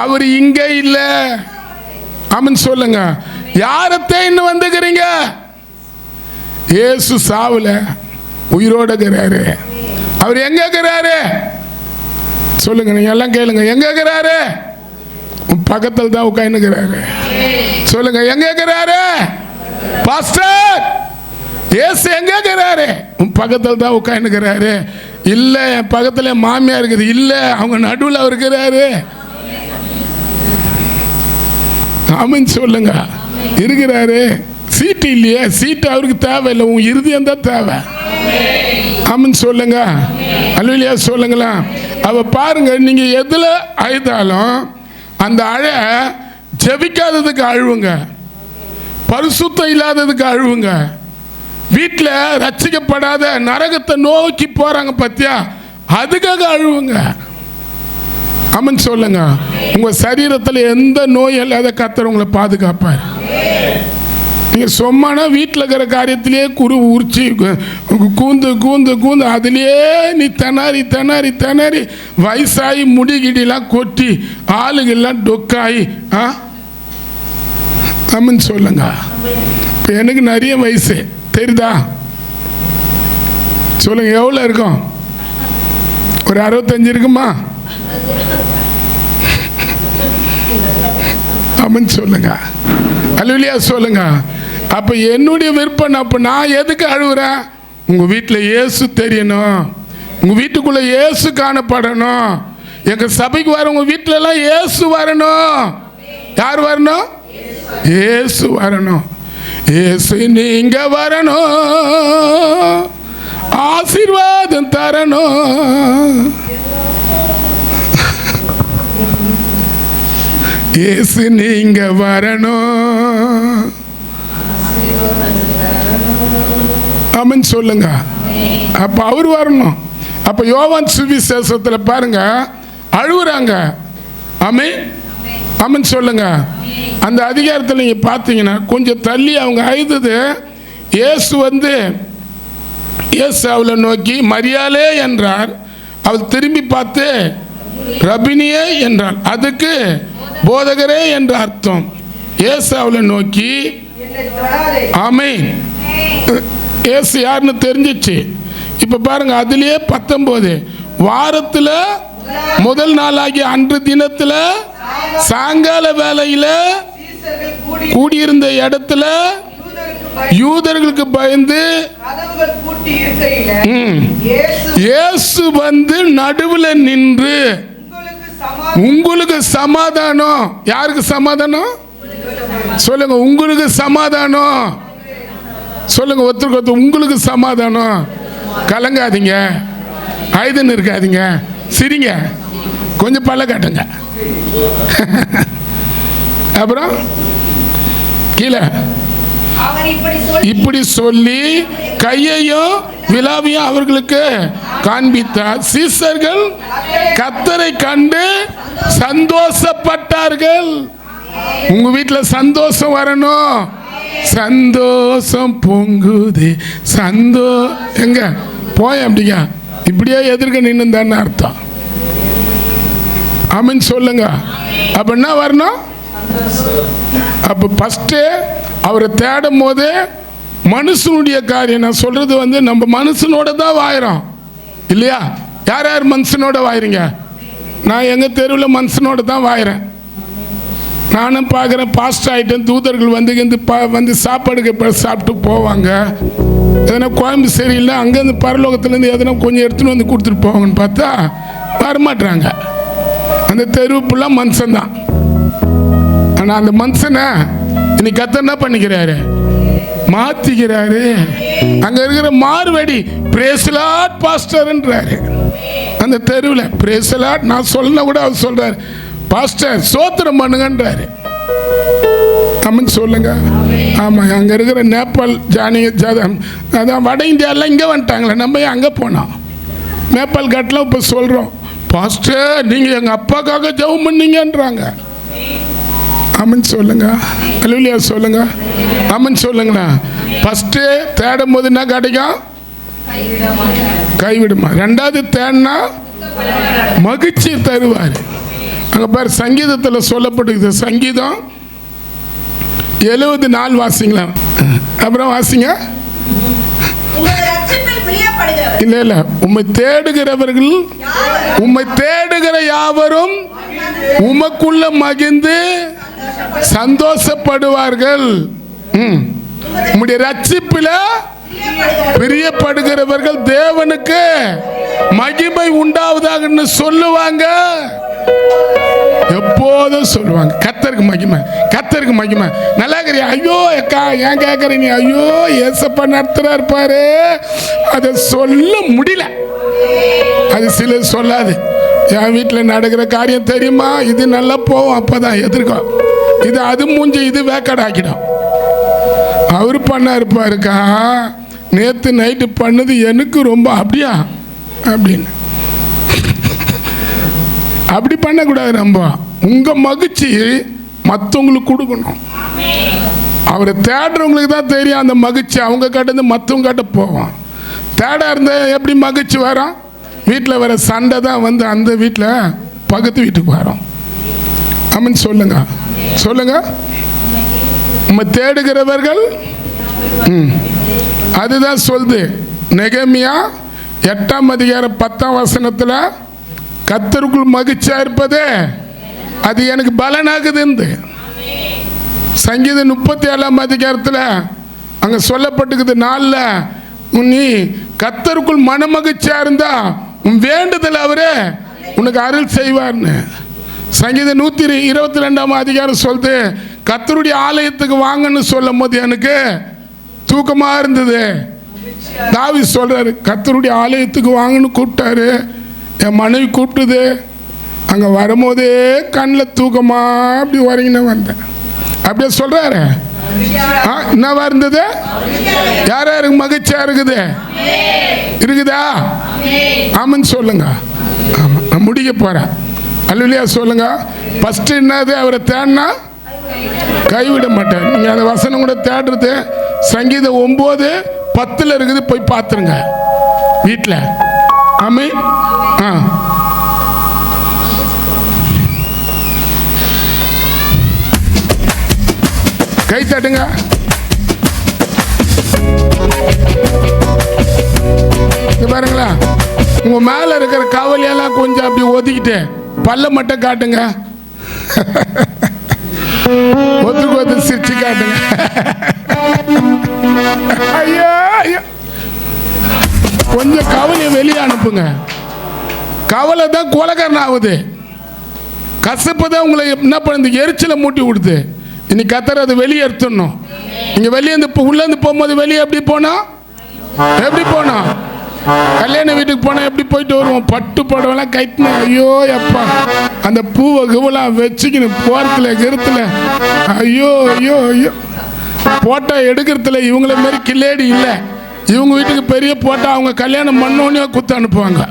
அவர் இங்க இல்ல. ஆமன் சொல்லுங்க. யாரை தேடின்னு வந்துக்கிறீங்க? இயேசு சாவுல உயிரோட இருக்கிறாரு. அவர் எங்க இருக்கிறாரு சொல்லுங்க, நீங்க எல்லாம் கேளுங்க. எங்க இருக்கிறாரு? பக்கத்தில் தான் உட்கார்ந்துக்கிறாரு. சொல்லுங்க, எங்க இருக்கிறாரு? பாஸ்டர் ஏசு எங்க இருக்கிறாரு? உன் பக்கத்தில் தான் உட்காந்துக்கிறாரு. இல்ல என் பக்கத்துல என் மாமியா இருக்குது. இல்ல அவங்க நடுவில் அவர் இருக்கிறாரு. ஆமென் சொல்லுங்க. இருக்கிறாரு. சீட்டு இல்லையே, சீட்டு அவருக்கு தேவையில்லை, உன் இருதயம் தான் தேவை. ஆமென் சொல்லுங்க. அல்லேலூயா சொல்லுங்களா. அவ பாருங்க, நீங்க எதுல அழுதாலும் அந்த அழ ஜெபிக்காததுக்கு அழுவுங்க, பரிசுத்தம் இல்லாததுக்கு அழுவுங்க, வீட்டில் ரட்சிக்கப்படாத நரகத்தை நோக்கி போறாங்க பத்தியா, அதுக்காக அழுவுங்க. ஆமென் சொல்லுங்க. உங்க சரீரத்தில் எந்த நோய் இல்லாத கர்த்தர் உங்களை பாதுகாப்பார். நீங்க சொம்மானா வீட்டில் இருக்கிற காரியத்திலேயே குரு உரிச்சி கூந்து கூந்து கூந்து அதுலேயே நீ திணறி திணறி திணறி வயசாகி முடிகிடிலாம் கொட்டி ஆளுகள்லாம் டொக்காயி. ஆமென் சொல்லுங்க. இப்போ எனக்கு நிறைய வயசு தெரியுதா? சொல்லுங்க, எவ்வளோ இருக்கும்? ஒரு 65 இருக்குமா? ஆமென் சொல்லுங்க. அல்லேலூயா சொல்லுங்க. அப்ப என்னுடைய விருப்பம், அப்ப நான் எதுக்கு அழுகுறேன்? உங்க வீட்டில் இயேசு தெரியணும், உங்க வீட்டுக்குள்ள இயேசு காணப்படணும். எங்க சபைக்கு வர உங்க வீட்டில எல்லாம் இயேசு வரணும். யார் வரணும்? இயேசு வரணும். இயேசு நீங்க வரணும், ஆசீர்வாதம் தரணும். இயேசு நீங்க வரணும். ஆமென் சொல்லுங்க. அப்ப அவர் வரணும். அப்ப யோவான் சுவிசேஷத்தில் பாருங்க அழுகுறாங்க. ஆமென் ஆமென் சொல்லுங்க. அந்த அதிகாரத்தில் நீங்க பார்த்தீங்கன்னா கொஞ்சம் தள்ளி அவங்க அழுதது. இயேசு வந்து இயேசு அவளை நோக்கி மரியாளே என்றார். அவள் திரும்பி பார்த்து ரபினியே என்றாள். அதுக்கு போதகரே என்ற அர்த்தம். இயேசு அவளை நோக்கி, ஆமென், இயேசு யாருன்னு தெரிஞ்சிச்சு. இப்ப பாருங்க, அதுலயே 19 வாரத்துல முதல் நாளாகிய அன்று தினத்துல சாயங்கால வேளையில கூடியிருந்த இடத்துல யூதர்களுக்கு பயந்து இயேசு வந்து நடுவுல நின்று, உங்களுக்கு சமாதானம். யாருக்கு சமாதானம்? சொல்லுங்க, உங்களுக்கு சமாதானம். சொல்லுங்க ஒருத்தருக்கு ஒருத்தர், உங்களுக்கு சமாதானம். கலங்காதீங்க, ஆயுதம் இருக்காதீங்க, சிரிங்க, கொஞ்சம் பல்ல காட்டுங்க. அப்புறம் கீழே இப்படி சொல்லி கையையும் விலாவையும் அவர்களுக்கு காண்பித்தார். சீசர்கள் கர்த்தரை கண்டு சந்தோஷப்பட்டார்கள். உங்க வீட்டில் சந்தோஷம் வரணும். சந்தோஷம் பொங்குது. எங்க போய் அப்படிங்க இப்படியே எதிர்க்க நின்னுதான்னு அர்த்தம். ஆமென் சொல்லுங்க. அப்ப என்ன வரணும்? அப்ப ஃபர்ஸ்ட் அவரை தேடும் போது மனுஷனுடைய காரியம், நான் சொல்றது வந்து நம்ம மனுஷனோட தான் வாயிறோம் இல்லையா? யார் யார் மனுஷனோட வாயிறீங்க? நான் எங்க தெருவில் மனுஷனோட தான் வாயிறேன். நானும் பார்க்குறேன், பாஸ்ட் ஆகிட்டேன். தூதர்கள் வந்து சாப்பாடுக்கு சாப்பிட்டு போவாங்க. எதனா குழம்பு சரியில்லை, அங்கேருந்து பரலோகத்துலேருந்து எதனா கொஞ்சம் எடுத்துன்னு வந்து கொடுத்துட்டு போவாங்கன்னு பார்த்தா வரமாட்டாங்க. அந்த தெருவுக்குலாம் மனுஷன்தான். ஆனால் அந்த மனுஷனை இன்னைக்கு கர்த்தர் என்ன பண்ணிக்கிறாரு? மாத்திக்கிறாரு. அங்க இருக்கிற மார்வடி பிரேஸ் லார்ட் பாஸ்டர்ன்றாரு. அந்த தெருவில் பிரேஸ் லார்ட் நான் சொல்ல கூட அவர் சொல்றாரு, பாஸ்டர் சோத்திரம் பண்ணுங்கன்றாரு. ஆமென் சொல்லுங்க. ஆமா, அங்க இருக்கிற நேபாள் அதான் வட இந்தியாவில் இங்கே வந்துட்டாங்களே, நம்ம ஏன் அங்கே போனோம்? நேபாள் காட்டில் இப்போ சொல்றோம், பாஸ்டர் நீங்க எங்க அப்பாக்காக ஜெபம் பண்ணீங்கன்றாங்க. ஆமென் சொல்லுங்க. அல்லேலூயா சொல்லுங்க. ஆமென் சொல்லுங்களா. ஃபர்ஸ்ட் தேடும் போது என்ன கிடைக்கும்? கைவிடுமா. ரெண்டாவது தேடினா மகிழ்ச்சி தருவார். அங்க பாரு, சங்கீதத்தில் சொல்லப்பட்டிருக்கு. சங்கீதம் 74 வாசிங்களா? அப்புறம் வாசிங்க. இல்ல இல்ல, உம்மை தேடுகிறவர்கள், உம்மை தேடுகிற யாவரும் உமக்குள்ள மகிழ்ந்து சந்தோஷப்படுவார்கள். உம்முடைய ரட்சிப்பில பிரியப்படுகிறவர்கள் தேவனுக்கு மகிமை உண்டாவதாக சொல்லுவாங்க. எப்போதும் சொல்லுவாங்க கர்த்தருக்கு மகிமை, கர்த்தருக்கு மகிமை. நல்லா இருக்கிறியா? ஐயோ அக்கா ஏன் கேட்கற நீ? ஐயோ ஏசப்பா நடத்துறாரு பாரு. அதை சொல்ல முடியல. அது சிலர் சொல்லாது. என் வீட்டில் நடக்கிற காரியம் தெரியுமா? இது நல்லா போகும், அப்பதான் எதிர்க்கும். இது அது மூஞ்சி இது வேக்காடாக்கிடும். அவரு பண்ணா இருப்பாருக்கா, நேற்று நைட்டு பண்ணது எனக்கு ரொம்ப அப்படியா அப்படின்னு. அப்படி பண்ணக்கூடாது. நம்ம உங்க மகிழ்ச்சி மற்றவங்களுக்கு கொடுக்கணும். அவரை தேடுறவங்களுக்கு தான் தெரியும் அந்த மகிழ்ச்சி. அவங்க கிட்ட மற்றவங்க கிட்ட போவோம். தேட இருந்தா எப்படி மகிழ்ச்சி வரும்? வீட்டில் வர சண்டை தான் வந்து அந்த வீட்டில் பக்கத்து வீட்டுக்கு வரும். ஆமென் சொல்லுங்க, சொல்லுங்க. நம்ம தேடுகிறவர்கள் அதுதான் சொல்லுது நெகேமியா 8ஆம் அதிகாரம் 10ஆம் வசனத்தில், கர்த்தருக்குள் மகிழ்ச்சியா இருப்பது அது எனக்கு பலனாகுது. சங்கீதம் 37ஆம் அதிகாரத்தில் அங்க சொல்லப்பட்டுக்குது, நாளில் நீ கர்த்தருக்குள் மன மகிழ்ச்சியா இருந்தா உன் வேண்டுதல் அவரே உனக்கு அருள் செய்வார்னு. சங்கீதம் 122ஆம் அதிகாரம் சொல்லுது, கர்த்தருடைய ஆலயத்துக்கு வாங்கன்னு சொல்லும் போது எனக்கு தூக்கமா இருந்தது. தாவீது சொல்றாரு, கர்த்தருடைய ஆலயத்துக்கு வாங்கன்னு கூப்பிட்டாரு. என் மனைவி கூப்பிட்டுது. அங்கே வரும்போதே கண்ணில் தூக்கமா அப்படி வரீங்கன்னு வந்தேன். அப்படியே சொல்றாரு. என்னவா இருந்தது? யார் யாருக்கு மகிழ்ச்சியா இருக்குது? இருக்குதா? ஆமான்னு சொல்லுங்க. ஆமா, நான் முடிக்க போறேன். அல்லேலூயா சொல்லுங்க. ஃபர்ஸ்ட் என்னது? அவரை தேடினா கைவிட மாட்டார். நீங்க அந்த வசனம் கூட தேடுறது சங்கீதம் 9:10 இருக்குது. போய் பார்த்துருங்க வீட்டில். ஆமென். கை தட்டுங்க. பாருங்களா, உங்க மேல இருக்கிற கவலையெல்லாம் கொஞ்சம் அப்படி ஒதுக்கிட்டு பல்ல மட்டும் காட்டுங்க. ஒத்துக்கு ஒத்து சிரிச்சு காட்டுங்க. ஐயோ ஐயோ, கொஞ்சம் கவலையை வெளியே அனுப்புங்க. கவலை தான் கொலைகாரன் ஆகுது. கசப்பு தான் உங்களை என்ன பண்ணுது? எரிச்சலை மூட்டி விடுது. இன்னைக்கு கத்தர் அதை வெளியே எடுத்துடணும். நீங்க வெளியே உள்ளேருந்து போகும்போது வெளியே எப்படி போனோம்? எப்படி போனோம்? கல்யாண வீட்டுக்கு போனால் எப்படி போயிட்டு வருவோம்? பட்டு புடவெல்லாம் கட்டினேன். ஐயோ எப்பா, அந்த பூவை குவெல்லாம் வச்சுக்கணும் போகிறதுல கருத்துல. ஐயோ ஐயோ ஐயோ, போட்டோ எடுக்கிறதுல இவங்கள மாரி கில்லேடி இல்லை. இவங்க வீட்டுக்கு பெரிய போட்டோ அவங்க கல்யாணம் பண்ணோன்னே குத்து அனுப்புவாங்க.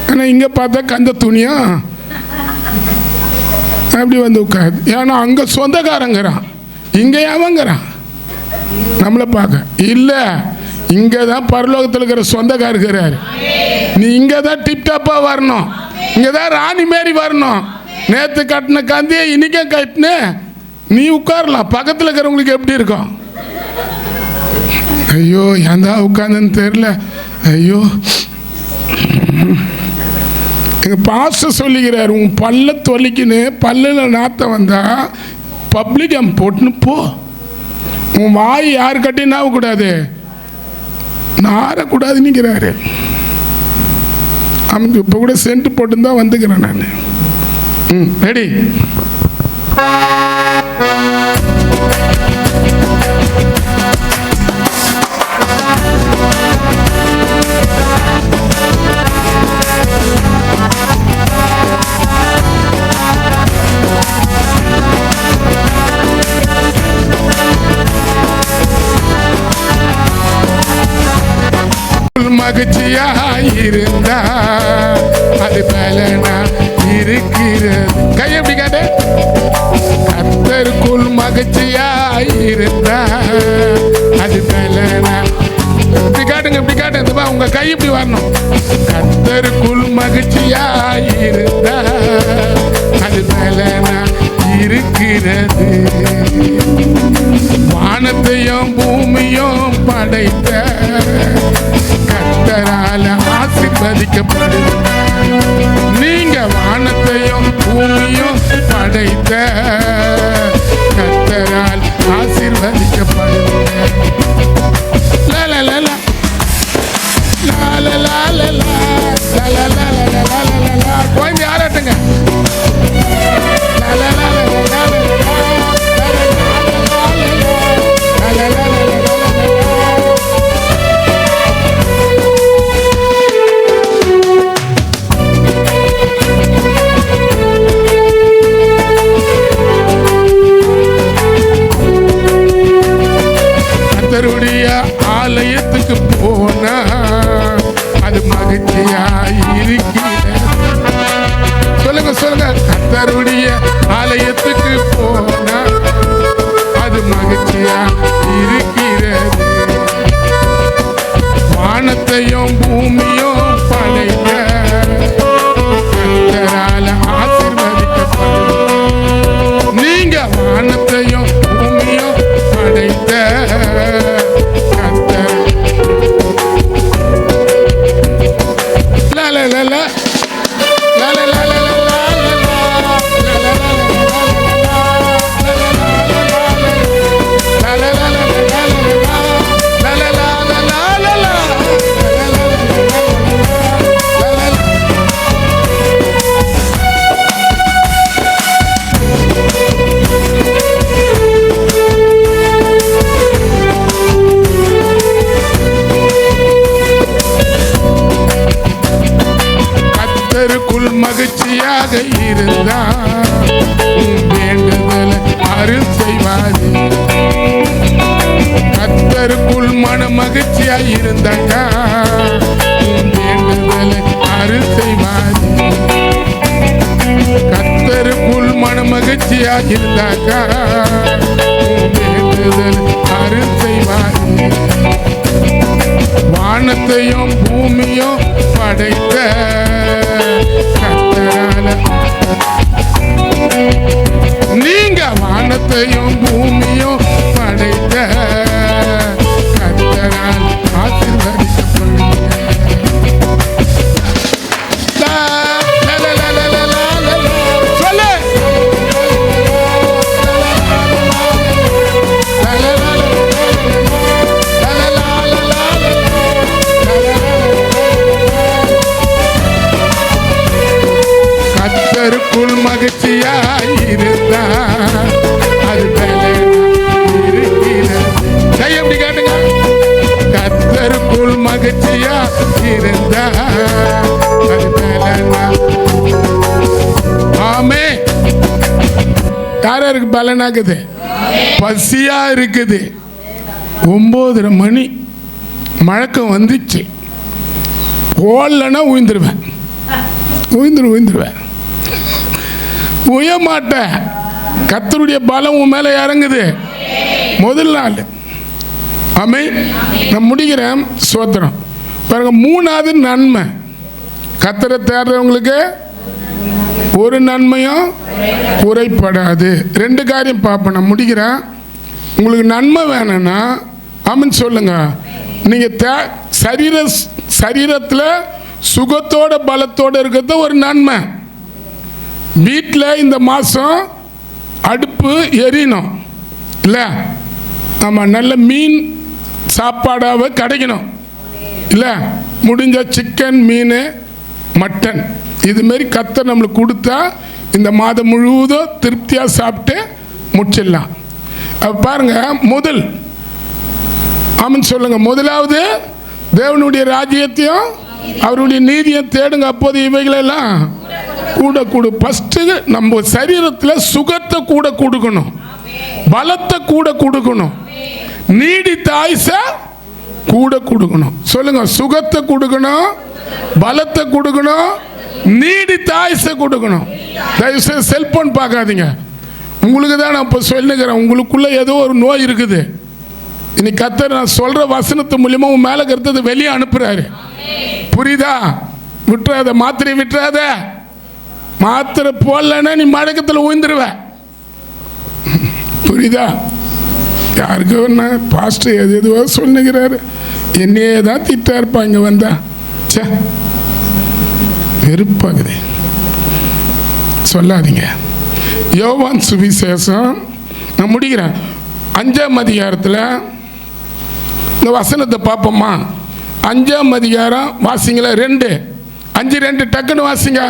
ஆனால் இங்கே பார்த்தா கந்த துணியா அப்படி வந்து உட்காது. ஏன்னா அங்கே சொந்தக்காரங்கிறான், இங்கே எவங்கிறான் நம்மளை பார்க்க இல்லை. இங்கே தான் பரலோகத்தில் இருக்கிற சொந்தக்காரர் இருக்கிறாரு. நீ இங்கே தான் டிப்டாப்பாக வரணும். இங்கே தான் ராணி மாரி வரணும். நேற்று கட்டின கந்தியை இன்னைக்கே கட்டின நீ உட்காரலாம். பக்கத்தில் இருக்கிறவங்களுக்கு எப்படி இருக்கும்? ஐயோ ஏன் தான் உட்காந்துன்னு தெரியல. ஐயோ, எங்கள் பாஸ்டர் சொல்லிக்கிறார், உன் பல்ல தொலைக்குன்னு பல்லில் நாற்றம் வந்தா பப்ளிக் போட்டுன்னு போ. உன் வாய் யாரு கட்டின்னு ஆகக்கூடாது, நாரக்கூடாதுன்னுக்கிறாரு. அவனுக்கு இப்போ கூட சென்ட் போட்டு தான் வந்துக்கிறேன் நான். ரெடி? மகிழ்ச்சியாயிருந்தா அது பலனா இருக்கிறது. கை எப்படி காட்டு? கர்த்தருக்குள் மகிழ்ச்சியாயிருந்தா அது பலனா. இப்படி காட்டுங்க, இப்படி காட்டுங்க. உங்க கை இப்படி வரணும். கர்த்தருக்குள் மகிழ்ச்சியாயிருந்தா அது பலனா இருக்கிறது. வானத்தையும் பூமியும் படைத்த கர்த்தரால் ஆசீர்வதிக்கப்படுது. நீங்க வானத்தையும் பூமியும் படைத்த கர்த்தரால் ஆசீர்வதிக்கப்படுது. சொல்லுங்க, கர்த்தருடைய ஆலயத்துக்கு போனா அது மகிழ்ச்சியா இருக்கிறது. வானத்தையும் பூமியும் படைத்த கர்த்தரால ஆசீர்வதிக்கப்படும். நீங்க வானத்தையும் பூமியும் படைத்த கர்த்தர். கர்த்தருக்குள் மகிழ்ச்சியாக இருந்தா வேண்டுதலை அருள் செய்வாரு. கர்த்தருக்குள் மன மகிழ்ச்சியா இருந்தாங்க வேண்டுதலை அருள் செய்வாரு. கர்த்தருக்குள் மன மகிழ்ச்சியா இருந்தாங்க வேண்டுதலை அருள் செய்வாரு. வானத்தையும் பூமியும் படைத்த கர்த்தரால. நீங்க வானத்தையும் பூமியும் படைத்த கர்த்தரால் ஆசீர்வதிக்கப்படுவீங்க. சொல்லு. கர்த்தருக்குள் மகிழ்ச்சியாயிருந்தா அது இருக்கிறது. எப்படி கேட்டுங்க, கர்த்தருக்குள் மகிழ்ச்சியா இருந்தா அது. ஆமே. யாருக்கு பலனாகுது? பசியா இருக்குது. 9:30 மணி மழக்கம் வந்துச்சு. ஓடலன்னா உயிர்ந்துருவேன். உய மாட்டேன். கர்த்தருடைய பலம் உன் மேல இறங்குது முதல் நாள். ஆமே. நான் முடிக்கிறேன். சோத்திரம் பாருங்க. 3வது நன்மை. கர்த்தரை தேடுறவங்களுக்கு ஒரு நன்மையும் குறைப்படாது. 2 காரியம் பார்ப்பேன். நான் முடிக்கிறேன். உங்களுக்கு நன்மை வேணும்னா ஆமென் சொல்லுங்க. நீங்க சரீரத்தில் சுகத்தோட பலத்தோட இருக்கிறது ஒரு நன்மை. வீட்டில் இந்த மாதம் அடுப்பு எரியணும் இல்லை? ஆமாம். நல்ல மீன் சாப்பாடாக கிடைக்கணும் இல்லை? முடிஞ்ச சிக்கன், மீன், மட்டன் இதுமாரி கர்த்தர் நம்மளுக்கு கொடுத்தா இந்த மாதம் முழுவதும் திருப்தியாக சாப்பிட்டு முடிச்சிடலாம். பாருங்க. முதல் ஆமென் சொல்லுங்க. முதலாவது தேவனுடைய ராஜ்யத்தையும் அவருடைய நீதியை தேடுங்க, அப்போது இவைகளெல்லாம் கூட ஃபஸ்ட்டு நம்ம சரீரத்தில் சுகத்தை கூட கொடுக்கணும், பலத்தை கூட கொடுக்கணும், நீடித்த ஆயுசை கூட கொடுக்கணும். சொல்லுங்க. சுகத்தை கொடுக்கணும், பலத்தை கொடுக்கணும், நீடித்த ஆயுசை கொடுக்கணும். தயவுசெய்து செல்போன் பார்க்காதீங்க. உங்களுக்கு தான் நான் இப்போ சொல்லுகிறேன். உங்களுக்குள்ள ஏதோ ஒரு நோய் இருக்குது. இன்னைக்கு கர்த்தர் நான் சொல்ற வசனத்து மூலியமா உன் மேல கருத்தது வெளியே அனுப்புறாரு. புரியுதா? விட்டுறாத. மாத்திரை விட்டுறாத. மாத்திரை போடலன்னா நீ மடக்கத்தில் உயிர்ந்துருவ. புரியுதா? யாருக்கு ஒன்று பாஸ்டர் எதுவோ சொல்லுகிறாரு. என்னையே தான் திட்டா இருப்பா. இங்கே வந்தா சே வெறுப்பாகுது. சொல்லாதீங்க. யோவான் சுவிசேஷம் நான் முடிக்கிறேன். 5ஆம் அதிகாரத்தில் இந்த வசனத்தை பார்ப்போமா? 5ஆம் அதிகாரம் வாசிங்களா? 2:5 டக்குன்னு வாசிங்க.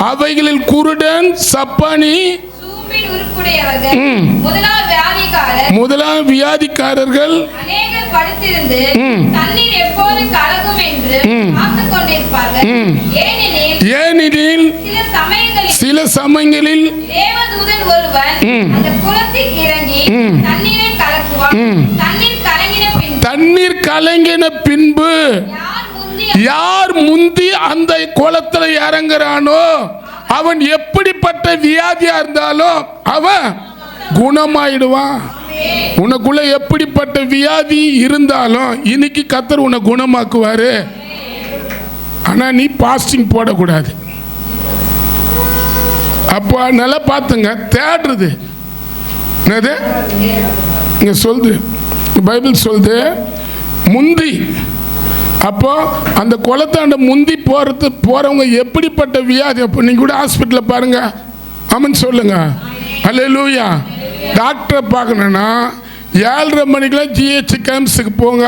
அவைகளில் குருடன், சப்பானி, எலும்பின் உருப்புடையவர்கள், ம். முதலாம் வியாதிக்காரர்கள் அநேகர் படுத்திருந்து ம். தண்ணீர் எப்போது கலக்கும் என்று ம். காத்துக் கொண்டிருப்பார்கள். ம். ஏனெனில் ஏனெனில் சில சமயங்களில் தேவதூதன் ஒருவன் ம். அந்த குளத்தில் இறங்கி ம். தண்ணீரை கலக்குவான். ம். தண்ணீர் கலங்கின பின்பு தண்ணீர் கலங்கின பின்பு யார் முந்தி யார் முந்தி அந்த குளத்துல இறங்குறானோ அவன் எப்படிப்பட்ட வியாதியா இருந்தாலும் அவன் குணமாயிடுவான். உனக்குள்ள எப்படிப்பட்ட வியாதி இருந்தாலும் இன்னைக்கு கர்த்தர் உன்னை குணமாக்குவாரு. ஆனா நீ பாஸ்டிங் போடக்கூடாது. அப்போ நல்லா பார்த்துங்க, தேடுறது என்னது இங்க சொல்லுது, பைபிள் சொல்லுது முந்தி. அப்போ அந்த குளத்தாண்ட முந்தி போறவங்க எப்படிப்பட்ட வியாதி. அப்போ நீங்க கூட ஹாஸ்பிட்டலில் பாருங்க, ஆமன் சொல்லுங்க, அல்லேலூயா. டாக்டரை பார்க்கணுன்னா 7:30 மணிக்கெல்லாம் ஜிஹெச் கேம்ஸுக்கு போங்க,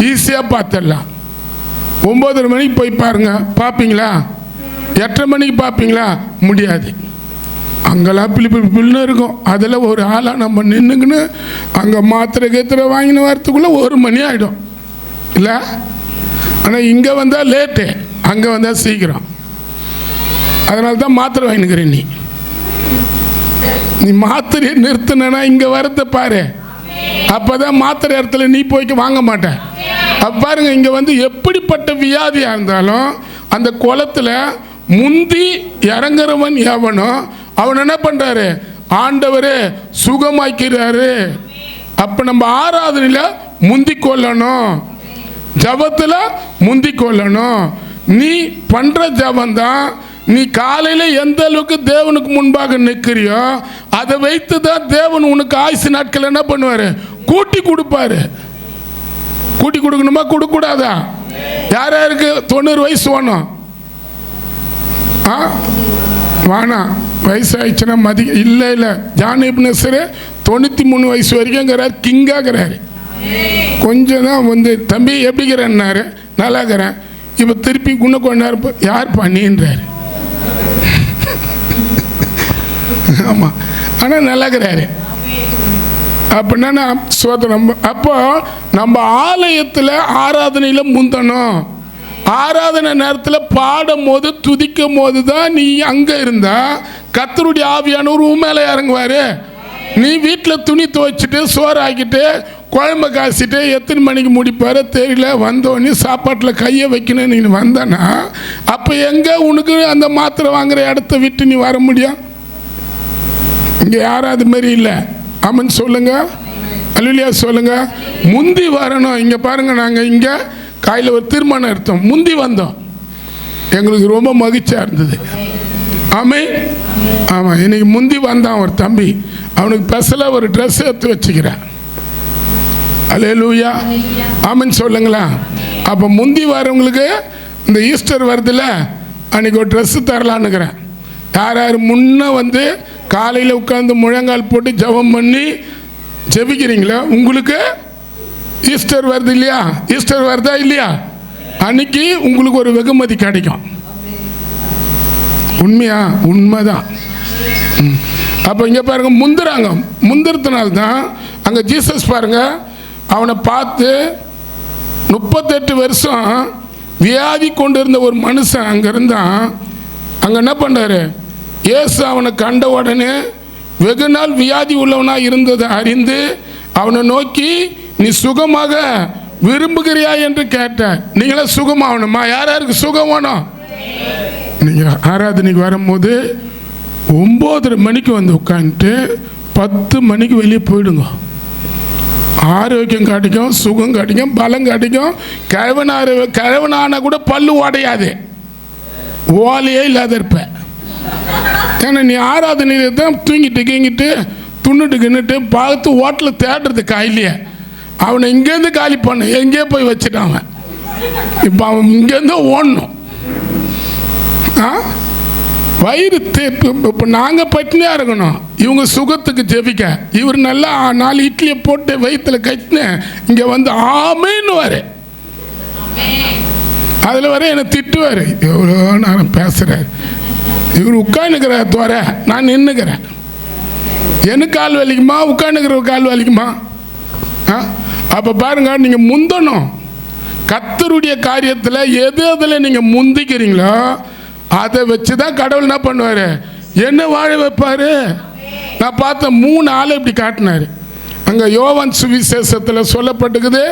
ஈஸியாக பார்த்துடலாம். 9:30 மணிக்கு போய் பாருங்க, பார்ப்பீங்களா? 8:30 மணிக்கு பார்ப்பீங்களா? முடியாது. அங்கெல்லாம் பிள்ளைன்னு இருக்கும். அதில் ஒரு ஆளாக நம்ம நின்றுக்குன்னு அங்கே மாத்திரை கத்திரை வாங்கின்னு வரத்துக்குள்ளே 1 மணி ஆகிடும் இல்லை? ஆனால் இங்கே வந்தால் லேட்டு, அங்கே வந்தால் சீக்கிரம். அதனால தான் மாத்திரை வாங்கினுக்கிறேன். நீ மாத்திரையை நிறுத்தினா இங்கே வரத பாரு, அப்போதான் மாத்திரை இடத்துல நீ போய்க்கு வாங்க மாட்டேன். அப்போ பாருங்க, இங்கே வந்து எப்படிப்பட்ட வியாதியாக இருந்தாலும் அந்த குளத்தில் முந்தி இறங்குறவன் எவனோ அவன் என்ன பண்ணுறாரு? ஆண்டவரே சுகமாக்கிறாரு. அப்போ நம்ம ஆராதனையில் முந்தி கொள்ளணும், ஜபத்தில் முந்தி கொள்ளணும். நீ பண்ணுற ஜபந்தான் நீ காலையில் எந்த அளவுக்கு தேவனுக்கு முன்பாக நிற்கிறியோ அதை வைத்து தான் தேவன் உனக்கு ஆயுசு நாட்கள் என்ன பண்ணுவார்? கூட்டி கொடுப்பாரு. கூட்டி கொடுக்கணுமா கொடுக்கூடாதா? யார் யாருக்கு 90 வயசு வேணும்? வேணாம், வயசாகிடுச்சுன்னா மதிக்க இல்லை இல்லை. ஜான் இப்னேசர் 93 வயசு வரைக்கும்ங்கிறார், கிங்காகிறாரு. கொஞ்சம் தான் வந்து தம்பி எப்படிங்கிறேன்னாரு, நல்லாக்கிறேன். இப்போ திருப்பி இன்னும் கொஞ்ச நேரம் யார் பண்ணின்றாரு. ஆமாம், ஆனால் நல்லாக்கிறாரு. அப்படின்னா சோதனம். அப்போ நம்ம ஆலயத்தில் ஆராதனையில் முந்தணும். ஆராதனை நேரத்தில் பாடும் போது துதிக்கும் போது தான் நீ அங்கே இருந்தா கர்த்தருடைய ஆவியானவர் உன் மேலே இறங்குவார். நீ வீட்டில் துணி துவைச்சிட்டு சோறு ஆக்கிட்டு குழம்பு காய்ச்சிட்டு எத்தனை மணிக்கு முடிப்பாரு தெரியல, வந்தோடனே சாப்பாட்டில் கையை வைக்கணும். நீ வந்தனா அப்போ எங்கே உனக்கு அந்த மாத்திரை வாங்குற இடத்த விட்டு நீ வர முடியும்? இங்கே யாரும் அது மாதிரி இல்லை. ஆமன் சொல்லுங்க, அல்லேலூயா சொல்லுங்க. முந்தி வரணும். இங்கே பாருங்க, நாங்கள் இங்கே காலையில் ஒரு தீர்மானம் எடுத்தோம், முந்தி வந்தோம். எங்களுக்கு ரொம்ப மகிழ்ச்சியாக இருந்தது. ஆமென். ஆமாம், இன்னைக்கு முந்தி வந்தான் ஒரு தம்பி, அவனுக்கு ஸ்பெஷலாக ஒரு ட்ரெஸ் எடுத்து வச்சுக்கிறேன். அல்லேலூயா ஆமென் சொல்லுங்களா. அப்போ முந்தி வரவங்களுக்கு இந்த ஈஸ்டர் வருதுல்ல, அன்றைக்கி ஒரு ட்ரெஸ்ஸு தரலான்னுக்கிறேன். யார் யார் முன்னே வந்து காலையில் உட்காந்து முழங்கால் போட்டு ஜெபம் பண்ணி ஜெபிக்கிறீங்களா, உங்களுக்கு ஈஸ்டர் வருது இல்லையா? ஈஸ்டர் வருதா இல்லையா? அன்னைக்கு உங்களுக்கு ஒரு வெகுமதி கிடைக்கும். உண்மையா? உண்மைதான். அப்போ இங்கே பாருங்க, முந்துறாங்க. முந்துறதுனால்தான் அங்கே ஜீசஸ் பாருங்க, அவனை பார்த்து 38 வருஷம் வியாதி கொண்டு இருந்த ஒரு மனுஷன் அங்கே இருந்தான். அங்கே என்ன பண்ணுறாரு? இயேசு அவனை கண்ட உடனே வெகு நாள் வியாதி உள்ளவனாக இருந்ததை அறிந்து அவனை நோக்கி, நீ சுகமாக விரும்புகிறியா என்று கேட்டார். நீங்களாம் சுகமாகணுமா? யார் யாருக்கு சுகம் வேணும்? நீங்கள் ஆராதனைக்கு வரும்போது 9:30 மணிக்கு வந்து உட்காந்துட்டு 10 மணிக்கு வெளியே போயிடுங்க. ஆரோக்கியம் கிடைக்கும், சுகம் கிடைக்கும், பலம் கிடைக்கும். கிழவனான கூட பல்லு உடையாது, ஓலையே இல்லாத இருப்ப. ஏன்னா நீ ஆராதனையில் தான் தூங்கிட்டு கீங்கிட்டு துண்ணுட்டு கிண்ணுட்டு பார்த்து ஓட்டலில் தேடுறது காயிலையே. அவனை இங்கேருந்து காலி பண்ண எங்கேயே போய் வச்சுட்டான் அவன். இப்போ அவன் இங்கேருந்து ஓடணும். வயிறு இப்போ நாங்கள் பட்டினியாக இருக்கணும், இவங்க சுகத்துக்கு ஜெபிக்க. இவர் நல்லா 4 இட்லியை போட்டு வயிற்றுல கட்டினு இங்கே வந்து ஆமேன்னு வாரு. அதில் வர என்னை திட்டுவார், எவ்வளோ நேரம் பேசுகிறார். இவர் உட்காந்துக்கிறார் தவிர நான் நின்றுக்கிறேன். எனக்கு கால் வலிக்குமா, உட்காந்துக்கிற கால் வலிக்குமா? அப்போ பாருங்க, நீங்கள் முந்தணும். கர்த்தருடைய காரியத்தில் எது அதில் நீங்கள் முந்திக்கிறீங்களோ அதை வச்சு தான் கடவுள் என்ன பண்ணுவார், என்ன வாழ வைப்பார். நான் பார்த்த 3 ஆளை இப்படி காட்டினார். அங்கே யோவான் சுவிசேஷத்தில் சொல்லப்பட்டுக்குது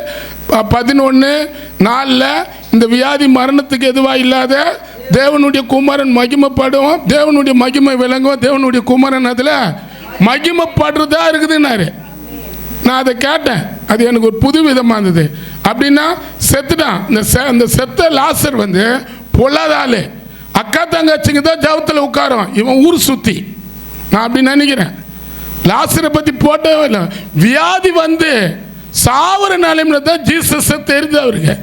11:4, இந்த வியாதி மரணத்துக்கு எதுவாக இல்லாத தேவனுடைய குமாரன் மகிமைப்படும், தேவனுடைய மகிமை விளங்கும், தேவனுடைய குமாரன் அதில் மகிமைப்படுறதா இருக்குதுன்னாரு. நான் அதை கேட்டேன், அது எனக்கு ஒரு புது விதமாக இருந்தது. அப்படின்னா செத்துட்டான். இந்த செத்த லாசர் வந்து பொல்லாத ஆளு, அக்கா தங்கச்சிங்க தான் ஜபத்தில் உட்காரும், இவன் ஊர் சுற்றி. நான் அப்படி நினைக்கிறேன். லாசரை பற்றி போட்டவே இல்லை. வியாதி வந்து சாவர நிலைமையில தான் ஜீசஸை தெரிஞ்சு அவருக்கு.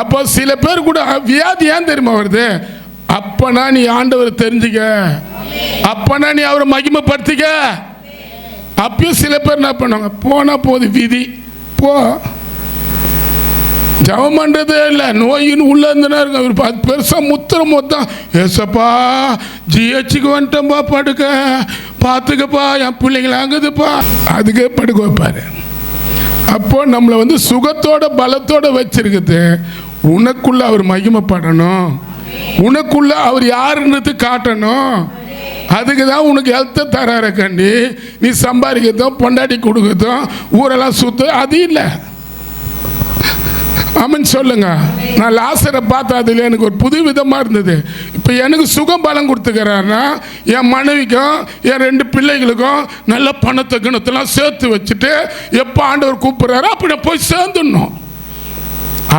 அப்போ சில பேர் கூட வியாதி ஏன் தெரியுமா வருது, அப்பனா நீ ஆண்டவரை தெரிஞ்சுக்க, அப்பனா நீ அவரை மகிமைப்படுத்திக்க. அப்பயும் சில பேர் என்ன பண்ணுவாங்க, போனா போது விதி போ, ஜபம் பண்ணுறதே இல்லை, நோயின்னு உள்ளே இருந்துனா இருக்கு. அவர் அது பெருசாக முத்திரம் மொத்தம், ஏசப்பா ஜிஹெச்சுக்கு வந்துட்டோம்பா, படுக்க பார்த்துக்கப்பா, என் பிள்ளைங்கள அங்குதுப்பா, அதுக்கே படுக்க வைப்பார். அப்போ நம்மளை வந்து சுகத்தோட பலத்தோட வச்சிருக்குது. உனக்குள்ள அவர் மகிமைப்படணும், உனக்குள்ள அவர் யாருன்றது காட்டணும். அதுக்கு தான் உனக்கு ஹெல்த்தை தரார கண்டி, நீ சம்பாதிக்கிறதும் பொண்டாட்டி கொடுக்கறதும் ஊரெல்லாம் சுத்த அது இல்லை. ஆமான்னு சொல்லுங்க. நான் லாசரை பார்த்தா அதில் எனக்கு ஒரு புது விதமாக இருந்தது. இப்போ எனக்கு சுகம் பலம் கொடுத்துக்கிறாருன்னா என் மனைவிக்கும் என் 2 பிள்ளைகளுக்கும் நல்ல பணத்தை கிணத்தெல்லாம் சேர்த்து வச்சுட்டு எப்போ ஆண்டவர் கூப்பிட்றாரோ அப்படி நான் போய் சேர்ந்துடணும்.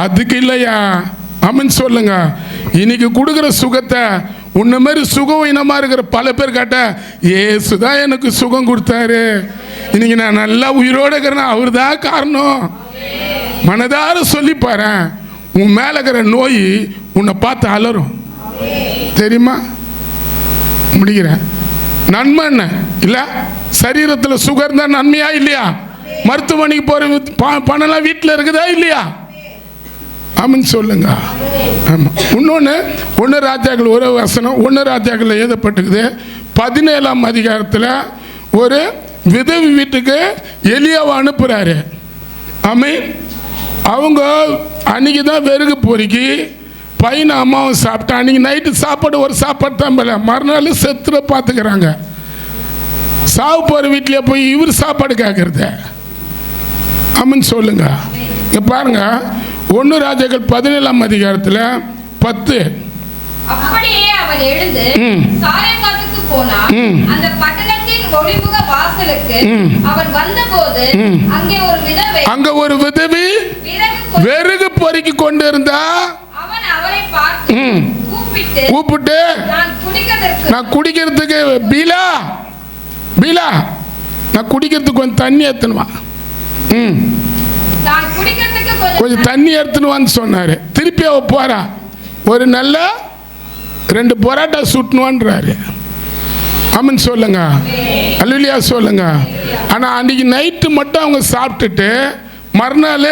அதுக்கு இல்லையா? ஆமான்னு சொல்லுங்க. இன்னைக்கு கொடுக்குற சுகத்தை உன்ன மாதிரி சுகவீனமாக இருக்கிற பல பேர் கேட்ட, ஏசு தான் எனக்கு சுகம் கொடுத்தாரு, இன்னைக்கு நான் நல்லா உயிரோடு இருக்கிறேன், அவர் தான் காரணம். மனதார சொல்லி பாரு, உன் மேல இருக்கிற நோய் உன்னை பார்த்து அலரும். தெரியுமா? முடிக்கிறேன். நன்மை என்ன இல்லை? சரீரத்தில் சுகர் தான் நன்மையா இல்லையா? மருத்துவமனைக்கு போகிற பணம்லாம் வீட்டில் இருக்குதா இல்லையா? ஆமான்னு சொல்லுங்க. ஆமாம். இன்னொன்று 1 ராஜாக்கள் ஒரு வசனம் 1 ராஜாக்கள் எழுதப்பட்டிருக்குது 17ஆம் அதிகாரத்தில் ஒரு விதவி வீட்டுக்கு எலியாவை அனுப்புகிறாரு. ஆமாம். அவங்க அன்றைக்கி தான் வெறுகு பொறுக்கி பையனை அம்மாவும் சாப்பிட்டா, அன்றைக்கி நைட்டு சாப்பாடு ஒரு சாப்பாடு தான் போல, மறுநாள் செத்துற பார்த்துக்கிறாங்க. சாவு போகிற வீட்டிலே போய் இவர் சாப்பாடு கேட்குறது. ஆமான்னு சொல்லுங்க. இங்கே பாருங்க, 1 ராஜாக்கள் 17ஆம் அதிகாரத்தில் 10. அப்படியே அவன் எழுந்து சாரேபாத்துக்கு போனான். அந்த பட்டணத்தின் ஒளிமுக வாசலுக்கு அவன் வந்தபோது அங்கே ஒரு விதவி வெறுகு பொறுக்கி கொண்டு இருந்தா. அவன் அவளை பார்த்து கூப்பிட்டு நான் குடிக்கிறதுக்கு பீலா பீலா நான் குடிக்கிறதுக்கு கொஞ்சம் தண்ணி எடுத்துனுவா, கொஞ்சம் தண்ணி எடுத்துனுவான்னு சொன்னாரு. திருப்பி அவ போறா, ஒரு நல்ல 2 பரோட்டா சுட்டணுன்றாரு. ஆமான்னு சொல்லுங்க. அல்லேலூயா சொல்லுங்க. ஆனால் அன்றைக்கி நைட்டு மட்டும் அவங்க சாப்பிட்டுட்டு மறுநாள்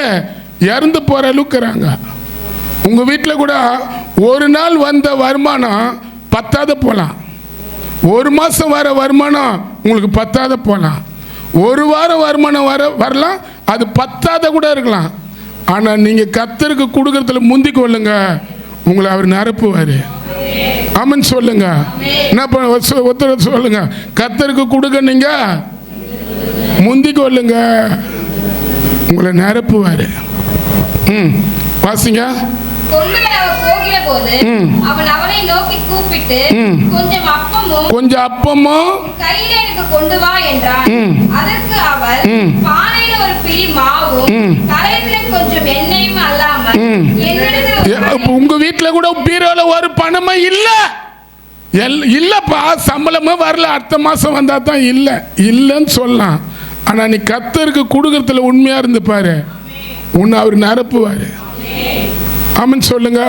இறந்து போகிற அளவுக்குறாங்க. உங்கள் வீட்டில் கூட ஒரு நாள் வந்த வருமானம் பத்தாத போகலாம், 1 மாதம் வர வருமானம் உங்களுக்கு பத்தாத போகலாம், 1 வாரம் வருமானம் வரலாம், அது பத்தாத கூட இருக்கலாம். ஆனால் நீங்கள் கர்த்தருக்கு கொடுக்கறதுல முந்தி கொள்ளுங்க, உங்களை அவர் நிரப்புவார். ஆமான்னு சொல்லுங்க. என்ன ஒருத்தர் சொல்லுங்க, கர்த்தருக்கு கொடுக்க நீங்க முந்தி கொள்ளுங்க, உங்களை நிரப்புவார். வாசிங்க. கொஞ்சம் அப்பமும் கையில எனக்கு கொண்டு வா என்றான். அதற்கு அவர் பானையில ஒரு பிடி மாவும் கரையில கொஞ்சம் எண்ணெயும் அல்லாமல் உங்க வீட்டுல கூட பீரோல ஒரு பணமே இல்ல இல்லப்பா, சம்பளமும் வரல, அடுத்த மாசம் வந்தா தான் இல்லைன்னு சொல்லலாம். ஆனா நீ கர்த்தருக்கு கொடுக்கறதுல உண்மையா இருந்து பாரு, உன்னை அவர் நிரப்புவாரு. ஆமான்னு சொல்லுங்க.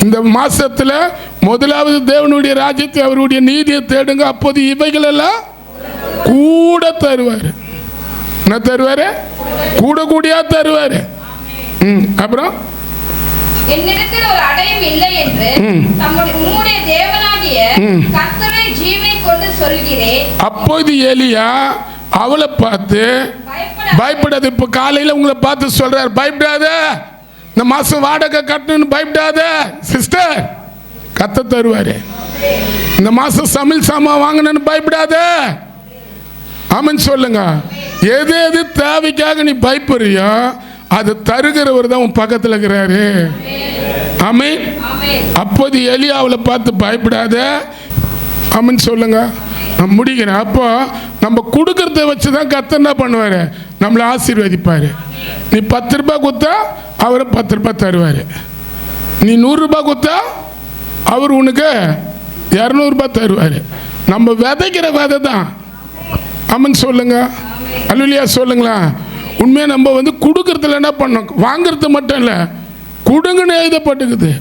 இந்த மாசத்துல முதலாவது தேவனுடைய ராஜ்யத்தை அவருடைய நீதியை தேடுங்க, அப்போது இவைகள் எல்லாம் கூட தருவாரு. என்ன தருவாரு? கூட கூடியா தருவாரு. அப்புறம் என்னிடத்தில் ஒரு அடையும் இல்லை என்று உம்முடைய தேவனாகிய கர்த்தருடைய ஜீவனை கொண்டு சொல்கிறேன். அப்போது எலியா அவளை பார்த்து பயப்படாத. இப்ப காலையில உங்களை பார்த்து சொல்றாரு, பயப்படாத, இந்த மாசம் வாடகை கட்டணும்னு பயப்படாத சிஸ்டர், கத்த தருவாரு. இந்த மாசம் சமையல் சாமான் வாங்கணும்னு பயப்படாத. ஆமென் சொல்லுங்க. எது எது தேவைக்காக நீ பயப்படுறியோ அது தருகிறவர் தான் உன் பக்கத்தில் இருக்கிறாரு. ஆமென். அப்போது எலியாவை பார்த்து பயப்படாத. ஆமென் சொல்லுங்க. நான் முடிக்கிறேன். அப்போ நம்ம கொடுக்கறத வச்சு தான் கர்த்தர் என்ன பண்ணுவார், நம்மளை ஆசீர்வதிப்பார். நீ 10 ரூபாய் கொடுத்தா அவர் 10 ரூபாய் தருவார். நீ 100 ரூபாய் கொடுத்தா அவர் உனக்கு 200 ரூபாய் தருவார். நம்ம விதைக்கிற விதை தான். ஆமென் சொல்லுங்க. அல்லேலூயா சொல்லுங்களா. உண்மையாக நம்ம வந்து கொடுக்கறதுல என்ன பண்ணோம், வாங்கிறது மட்டும் இல்லை, கொடுங்கன்னு எழுதப்பட்டுக்குது.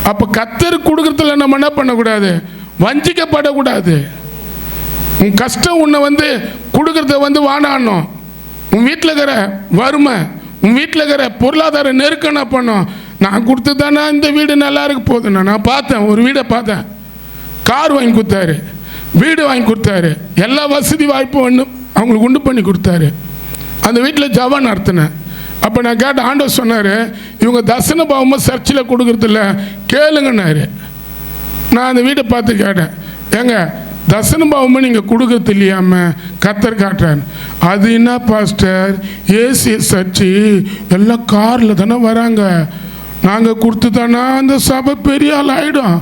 அப்போ கர்த்தர் கொடுக்கறதுல நம்ம என்ன பண்ணக்கூடாது, வஞ்சிக்கப்படக்கூடாது. உன் கஷ்டம் உன்னை வந்து கொடுக்கறத வந்து வானாடணும். உன் வீட்டில் இருக்கிற வறுமை, உன் வீட்டில் இருக்கிற பொருளாதார நெருக்கம் என்ன பண்ணும், நான் கொடுத்து தானே இந்த வீடு நல்லா இருக்கு போதுண்ணா. நான் பார்த்தேன், ஒரு வீடை பார்த்தேன், கார் வாங்கி கொடுத்தாரு, வீடு வாங்கி கொடுத்தாரு, எல்லா வசதி வாய்ப்பும் ஒன்று அவங்களுக்கு உண்டு பண்ணி கொடுத்தாரு. அந்த வீட்டில் ஜெபம் நடத்தினேன். அப்போ நான் கேட்டேன், ஆண்டவர் சொன்னார், இவங்க தசன பாவமாக சர்ச்சில் கொடுக்குறதில்ல, கேளுங்கன்னாரு. நான் அந்த வீட்டை பார்த்து கேட்டேன், ஏங்க தசன பாவமாக நீங்கள் கொடுக்கறது இல்லையாம கர்த்தர் காட்டுறாரு. அது என்ன பாஸ்டர், ஏசி சர்ச்சி எல்லாம் காரில் தானே வராங்க, நாங்கள் கொடுத்து தானே அந்த சபை பெரிய ஆள் ஆகிடும்.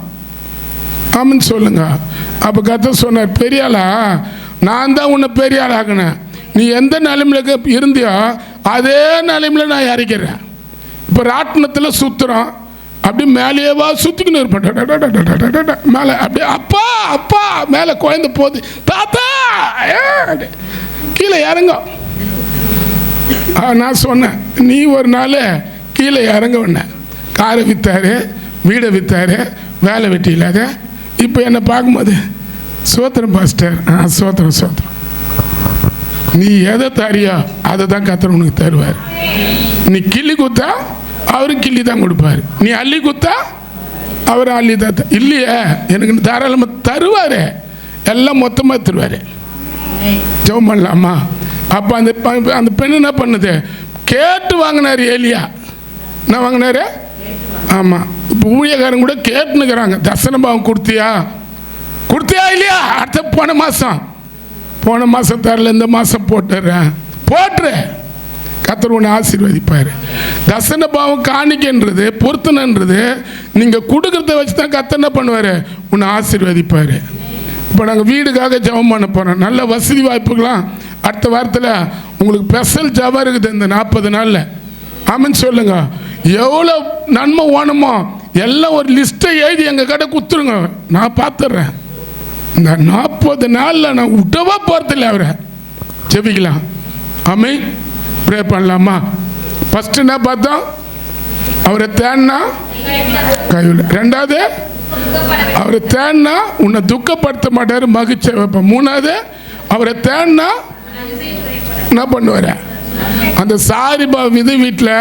ஆமான்னு சொல்லுங்க. அப்போ கர்த்தர் சொன்னார், பெரிய ஆளா, நான் தான் உன்னை பெரிய ஆள் ஆகினேன். நீ எந்த நிலைமையில இருந்தியோ அதே நிலைமையில நான் இறக்கிறேன். இப்போ ராட்டினத்தில் சுற்றுறோம், அப்படி மேலேயேவா சுற்றிக்கின்னு இருப்பேன், மேலே அப்படியே அப்பா அப்பா மேலே குழந்த போகுது, தாத்தா கீழே இறங்க. நான் சொன்னேன், நீ ஒரு நாள் கீழே இறங்க உடனே காரை விற்றாரு, வீடை விற்றாரு, வேலை வெட்டி இல்லாத. இப்போ என்னை பார்க்கும்போது சோத்திரம் பாஸ்டர், சோத்திரம் சோத்திரம், நீ எதை தரியா அதை தான் கர்த்தர் உனக்கு தருவார். நீ கிள்ளி குத்தா அவரும் கிள்ளி தான் கொடுப்பார், நீ அள்ளி குத்தா அவர் அள்ளி தான். இல்லையே எனக்கு தாராளமாக தருவார், எல்லாம் மொத்தமாக தருவார். ஜெபம் பண்ணலாமா? அப்போ அந்த பெண்ணு என்ன பண்ணுது, கேட்டு வாங்கினார் ஏலியா. என்ன வாங்கினாரு? ஆமாம். இப்போ ஊழியக்காரங்க கூட கேட்டுனுக்கிறாங்க, தசன பாவம் கொடுத்தியா இல்லையா? அடுத்த போன மாதம் தரல, இந்த மாதம் போட்டுறேன், போட்டுரு, கர்த்தர் உன்னை ஆசீர்வதிப்பார். தசன பாவம் காணிக்கன்றது பொருத்தனன்றது நீங்கள் கொடுக்கறத வச்சு தான் கர்த்தர் என்ன பண்ணுவார், உன்னை ஆசீர்வதிப்பார். இப்போ நாங்கள் வீடுக்காக ஜெபம் பண்ண போகிறோம். நல்ல வசதி வாய்ப்புகளாம் அடுத்த வாரத்தில் உங்களுக்கு ஸ்பெஷல் ஜெபம் இருக்குது இந்த 40 நாளில். ஆமென் சொல்லுங்க. எவ்வளோ நன்மை வேணுமோ எல்லாம் ஒரு லிஸ்ட்டை எழுதி எங்கள் கடை கொடுத்துருங்க, நான் பார்த்துட்றேன். இந்த 40 நாளில் நான் விட்டவா போகிறதில்ல. அவரை ஜெபிக்கலாம். ஆமென். ப்ரே பண்ணலாமா? ஃபஸ்ட்டு என்ன பார்த்தோம், அவரை தேடினா கையில். ரெண்டாவது, அவரை தேடினா உன்னை துக்கப்படுத்த மாட்டார், மகிழ்ச்சியை வைப்பேன். மூணாவது, அவரை தேடினா என்ன பண்ணுவார், அந்த சாரிபா விது வீட்டில்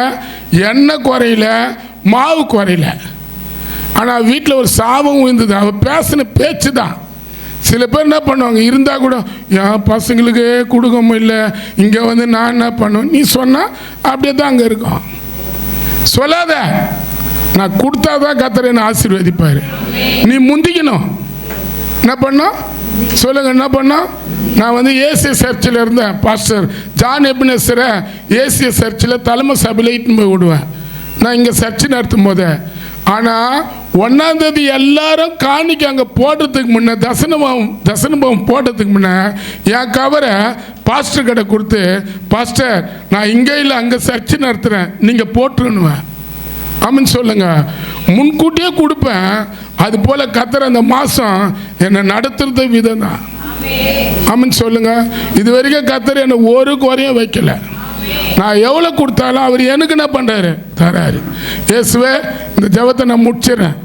எண்ணெய் குறையில, மாவு குறையில, ஆனால் வீட்டில் ஒரு சாபம் விழுந்தது. அவர் பேசின பேச்சு தான். சில பேர் என்ன பண்ணுவாங்க, இருந்தால் கூட என் பசங்களுக்கு கொடுக்க இல்லை, இங்கே வந்து நான் என்ன பண்ணுவேன், நீ சொன்னால் அப்படியே தான் அங்கே இருக்கும். சொல்லாத, நான் கொடுத்தா தான் கர்த்தர் என்னை ஆசீர்வதிப்பார். நீ முந்திக்கணும். என்ன பண்ணோம் சொல்லுங்க, என்ன பண்ணோம்? நான் வந்து ஏசிய சர்ச்சில் இருந்தேன், பாஸ்டர் ஜான் எபினேசரை ஏசிய சர்ச்சில் தலைமை சபையில் இட்டுன்னு போய் விடுவேன். நான் இங்கே சர்ச்சு நடத்தும் போது, ஆனால் 1ஆம் தேதி எல்லாரும் காணிக்க அங்கே போடுறதுக்கு முன்னே, தசனபாவம் போடுறதுக்கு முன்னே என் கவரை பாஸ்டர் கடை கொடுத்து, பாஸ்டர் நான் இங்கே இல்லை அங்கே சர்ச்சு நடத்துகிறேன், நீங்கள் போட்டுருன்னுவேன். ஆமென் சொல்லுங்க. முன்கூட்டியே கொடுப்பேன். அது போல் கர்த்தர் அந்த மாதம் என்னை நடத்துறது விதம் தான். ஆமென் சொல்லுங்க. இது வரைக்கும் கர்த்தர் என்னை ஒரு குறையும் வைக்கல. நான் எவ்வளோ கொடுத்தாலும் அவர் எனக்கு என்ன பண்ணுறாரு, தராரு. இயேசுவே, இந்த ஜெபத்தை நான் முடிச்சிடறேன்.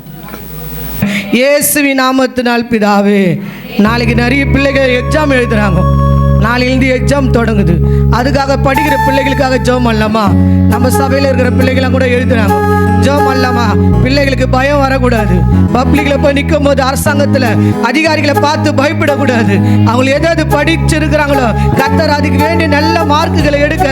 இயேசுவின் நாமத்தினால் பிதாவே. நாளைக்கு நிறைய பிள்ளைகள் எக்ஸாம் எழுதுறாங்க, நாளையிலேருந்து எக்ஸாம் தொடங்குது. அதுக்காக படிக்கிற பிள்ளைகளுக்காக ஜெபம் பண்ணலாமா? நம்ம சபையில் இருக்கிற பிள்ளைகளாம் கூட எழுதுறாங்க. ஜெபம் பண்ணலாமா? பிள்ளைகளுக்கு பயம் வரக்கூடாது. பப்ளிக்ல போய் நிற்கும் போது அரசாங்கத்தில் அதிகாரிகளை பார்த்து பயப்படக்கூடாது. அவங்க எதாவது படிச்சிருக்கிறாங்களோ கர்த்தர் அதுக்கு வேண்டிய நல்ல மார்க்குகளை எடுக்க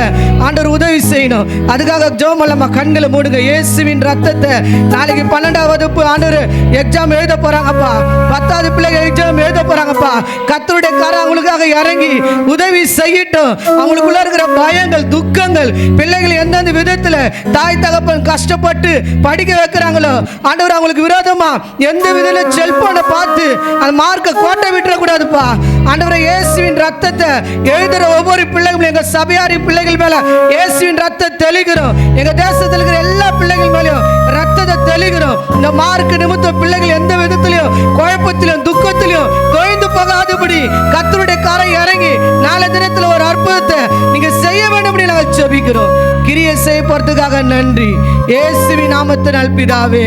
ஆண்டவர் உதவி செய்யணும். அதுக்காக ஜெபம் பண்ணலாமா? கண்களை மூடுங்க. இயேசுவின் ரத்தத்தை நாளைக்கு 12ஆம் வகுப்பு ஆண்டவர் எக்ஸாம் எழுத போறாங்கப்பா. 10வது பிள்ளைகள் எக்ஸாம் எழுத போறாங்கப்பா. கர்த்தருடைய கரம் அவங்களுக்காக இறங்கி உதவி செய்யட்டும். அவங்களுக்குள்ள இருக்கிற பயங்கள், துக்கங்கள், பிள்ளைகள் எந்தெந்த விதத்தில் தாய் தகப்பன் கஷ்டப்பட்டு படிக்க வைக்கிறாங்களோ ஆண்டவர் அவங்களுக்கு விரோதமா எந்த விதத்தில் செல்போனை பார்த்து அந்த மார்க்கை கோட்டை விட்டுறக்கூடாதுப்பா. ஆண்டவரை இயேசுவின் ரத்தத்தை எழுதுற ஒவ்வொரு பிள்ளைகளும் எங்க சபையாரி பிள்ளைகள் மேல இயேசுவின் ரத்தத்தை தெளிக்கிறோம். எங்க தேசத்தில் இருக்கிற எல்லா பிள்ளைகள் மேலேயும் ரத்தத்தை தெளிக்கிறோம். இந்த மார்க் நிமித்தம் பிள்ளைகள் எந்த விதத்திலையும் குழப்பத்திலும் துக்கத்திலும் தொய்ந்து போகாதபடி கர்த்தருடைய கரை இறங்கி நாளை தினத்தில் ஒரு அற்புதத்தை நீங்க செய்ய வேண்டும். நாங்கள் ஜெபிக்கிறோம். கிரியை செய்ய போறதுக்காக நன்றி. இயேசுவின் நாமத்தினால் பிதாவே,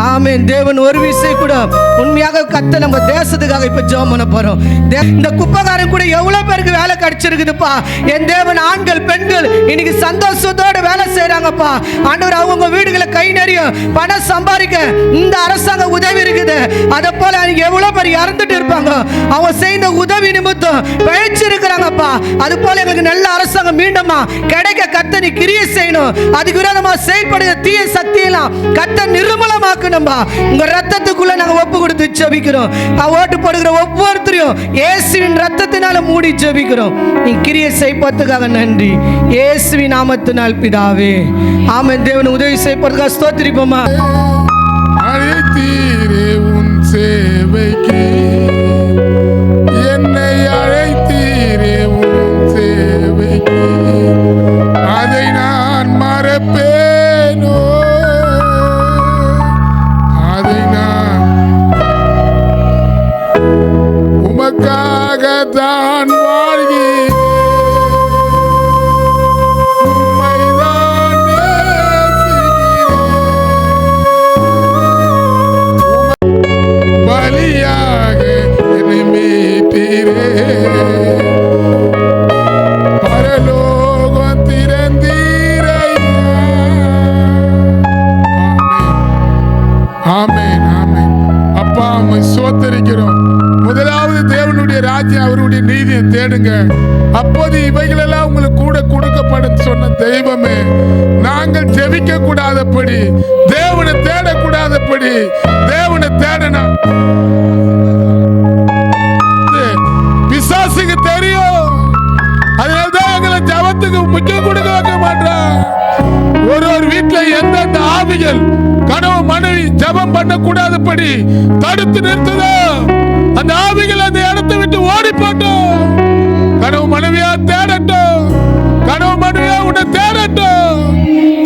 ஆமென். தேவன் ஒரு விஷயம் கூட உண்மையாக கத்த நம்ம தேசத்துக்காக இப்ப ஜெபம் பண்ண போறோம். இந்த குப்பைக்காரன் கூட எவ்வளவு பேருக்கு வேலை கிடைச்சிருக்குதுப்பா. என் தேவன் ஆண்கள் பெண்கள் இன்னைக்கு சந்தோஷத்தோட வேலை செய்யறாங்கப்பா. ஆண்டவர் அவங்க வீடுகளை கை நிறைய பணம் சம்பாதிக்க இந்த அரசாங்க உதவி இருக்குது. அதை போல எவ்வளவு பேர் இறந்துட்டு இருப்பாங்க. அவங்க செய்த உதவி நிமித்தம் பயிற்சி இருக்கிறாங்கப்பா. அது போல எங்களுக்கு நல்ல அரசாங்கம் மீண்டுமா கிடைக்க கர்த்தர் கிரியை செய்யணும். அதுக்கு விரோதமா செயல்படுகிற தீய சக்தியெல்லாம் கர்த்தர் நிர்மூலமாக்கணும்பா. உங்க ரத்தத்துக்குள்ள நாங்க ஒப்பு கொடுத்து ஜெபிக்கிறோம். ஓட்டு போடுகிற ஒவ்வொருத்தரையும் இயேசுவின் ரத்தத்தினால மூடி ஜெபிக்கிறோம். நீ கிரியை செய்வதற்காக நன்றி. இயேசுவின் நாமத்தினால் பிதாவே, ஆமென். தேவன் உதவி செய்வதற்காக ஸ்தோத்திரிப்போமா. அழைத்தீரே உன் சேவைக்கு, என்னை அழைத்தீரே உன் சேவைக்கு, அதை நான் மறப்பேனோ, அதை நான் உமக்காகத்தான் வாழ்கிறேன், உம்மைதான் நேசிக்கிறேன், பலியாக என்னை மீட்டீரே, பரலோகம் திறந்தீரையா. ஆமென், ஆமென். அப்பா உம்மை ஸ்தோத்திரிக்கிறோம். முதலாவது தேவனுடைய ராஜ்யம் அவருடைய நீதியை தேடுங்க, அப்போது இவைகளெல்லாம் உங்களுக்கு கூட கொடுக்கப்படும் சொன்ன தெய்வமே, நாங்கள் ஜெபிக்க கூடாதபடி, தேவனை தேடக்கூடாதபடி, தேவனை தேடணும். பிசாசுக்கு தெரியும், அதனால்தான் எங்களை ஜபத்துக்கு முக்கியம் கொடுக்க வைக்க மாட்டான். ஒரு வீட்டுல எந்தெந்த ஆவிகள் கனவு மனைவி ஜபம் பண்ண கூடாதபடி தடுத்து நிறுத்துதோ அந்த ஆவிகள் அந்த இடத்தை விட்டு ஓடி போட்டோம். கனவு மனைவியா தேடட்டும், கனவு மனைவியா உன்னை தேடட்டும்,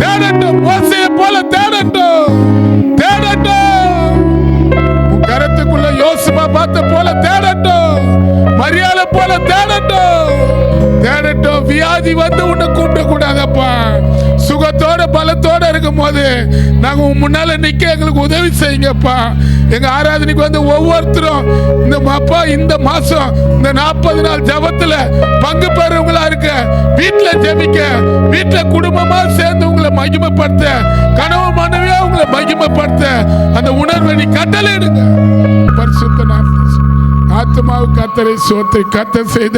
தேடட்டும், மோசையை போல தேடட்டும், தேடட்டும், உன் கரத்துக்குள்ள யோசுவா பார்த்த போல தேடட்டும், மரியாதை போல தேடட்டும், தேடட்டும். வியாதி வந்து உன்னை கூப்பிட கூடாதப்பா. சுகத்தோட பலத்தோட இருக்கும் போது நாங்க முன்னால நிக்க எங்களுக்கு உதவி செய்யுங்கப்பா. எங்க ஆராதனைக்கு வந்து ஒவ்வொருத்தரும் இந்த மாசம் இந்த 40 நாள் ஜபத்துல பங்கு பெறவங்களா இருக்க, வீட்டுல ஜெபிக்க, வீட்டுல குடும்பமா சேர்ந்து உங்களை மகிமைப்படுத்த, கனவு மனைவியா உங்களை மகிமைப்படுத்த அந்த உணர்வை நீ கட்டளையிடுங்க. பரிசுத்த நாமம் ஆத்மாவுக்கு கர்த்தரை சோத்தை கர்த்தர் செய்த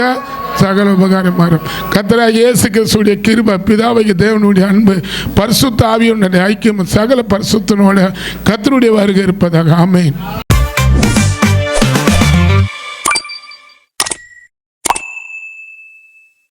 சகல உபகாரம் மாறும். கர்த்தராகிய இயேசு கிறிஸ்துவின் கிருபை, பிதாவாகிய தேவனுடைய அன்பு, பரிசுத்த ஆவியுடைய ஐக்கியம் சகல பரிசுத்தனோட கர்த்தருடைய வருகை இருப்பதாக. ஆமென்.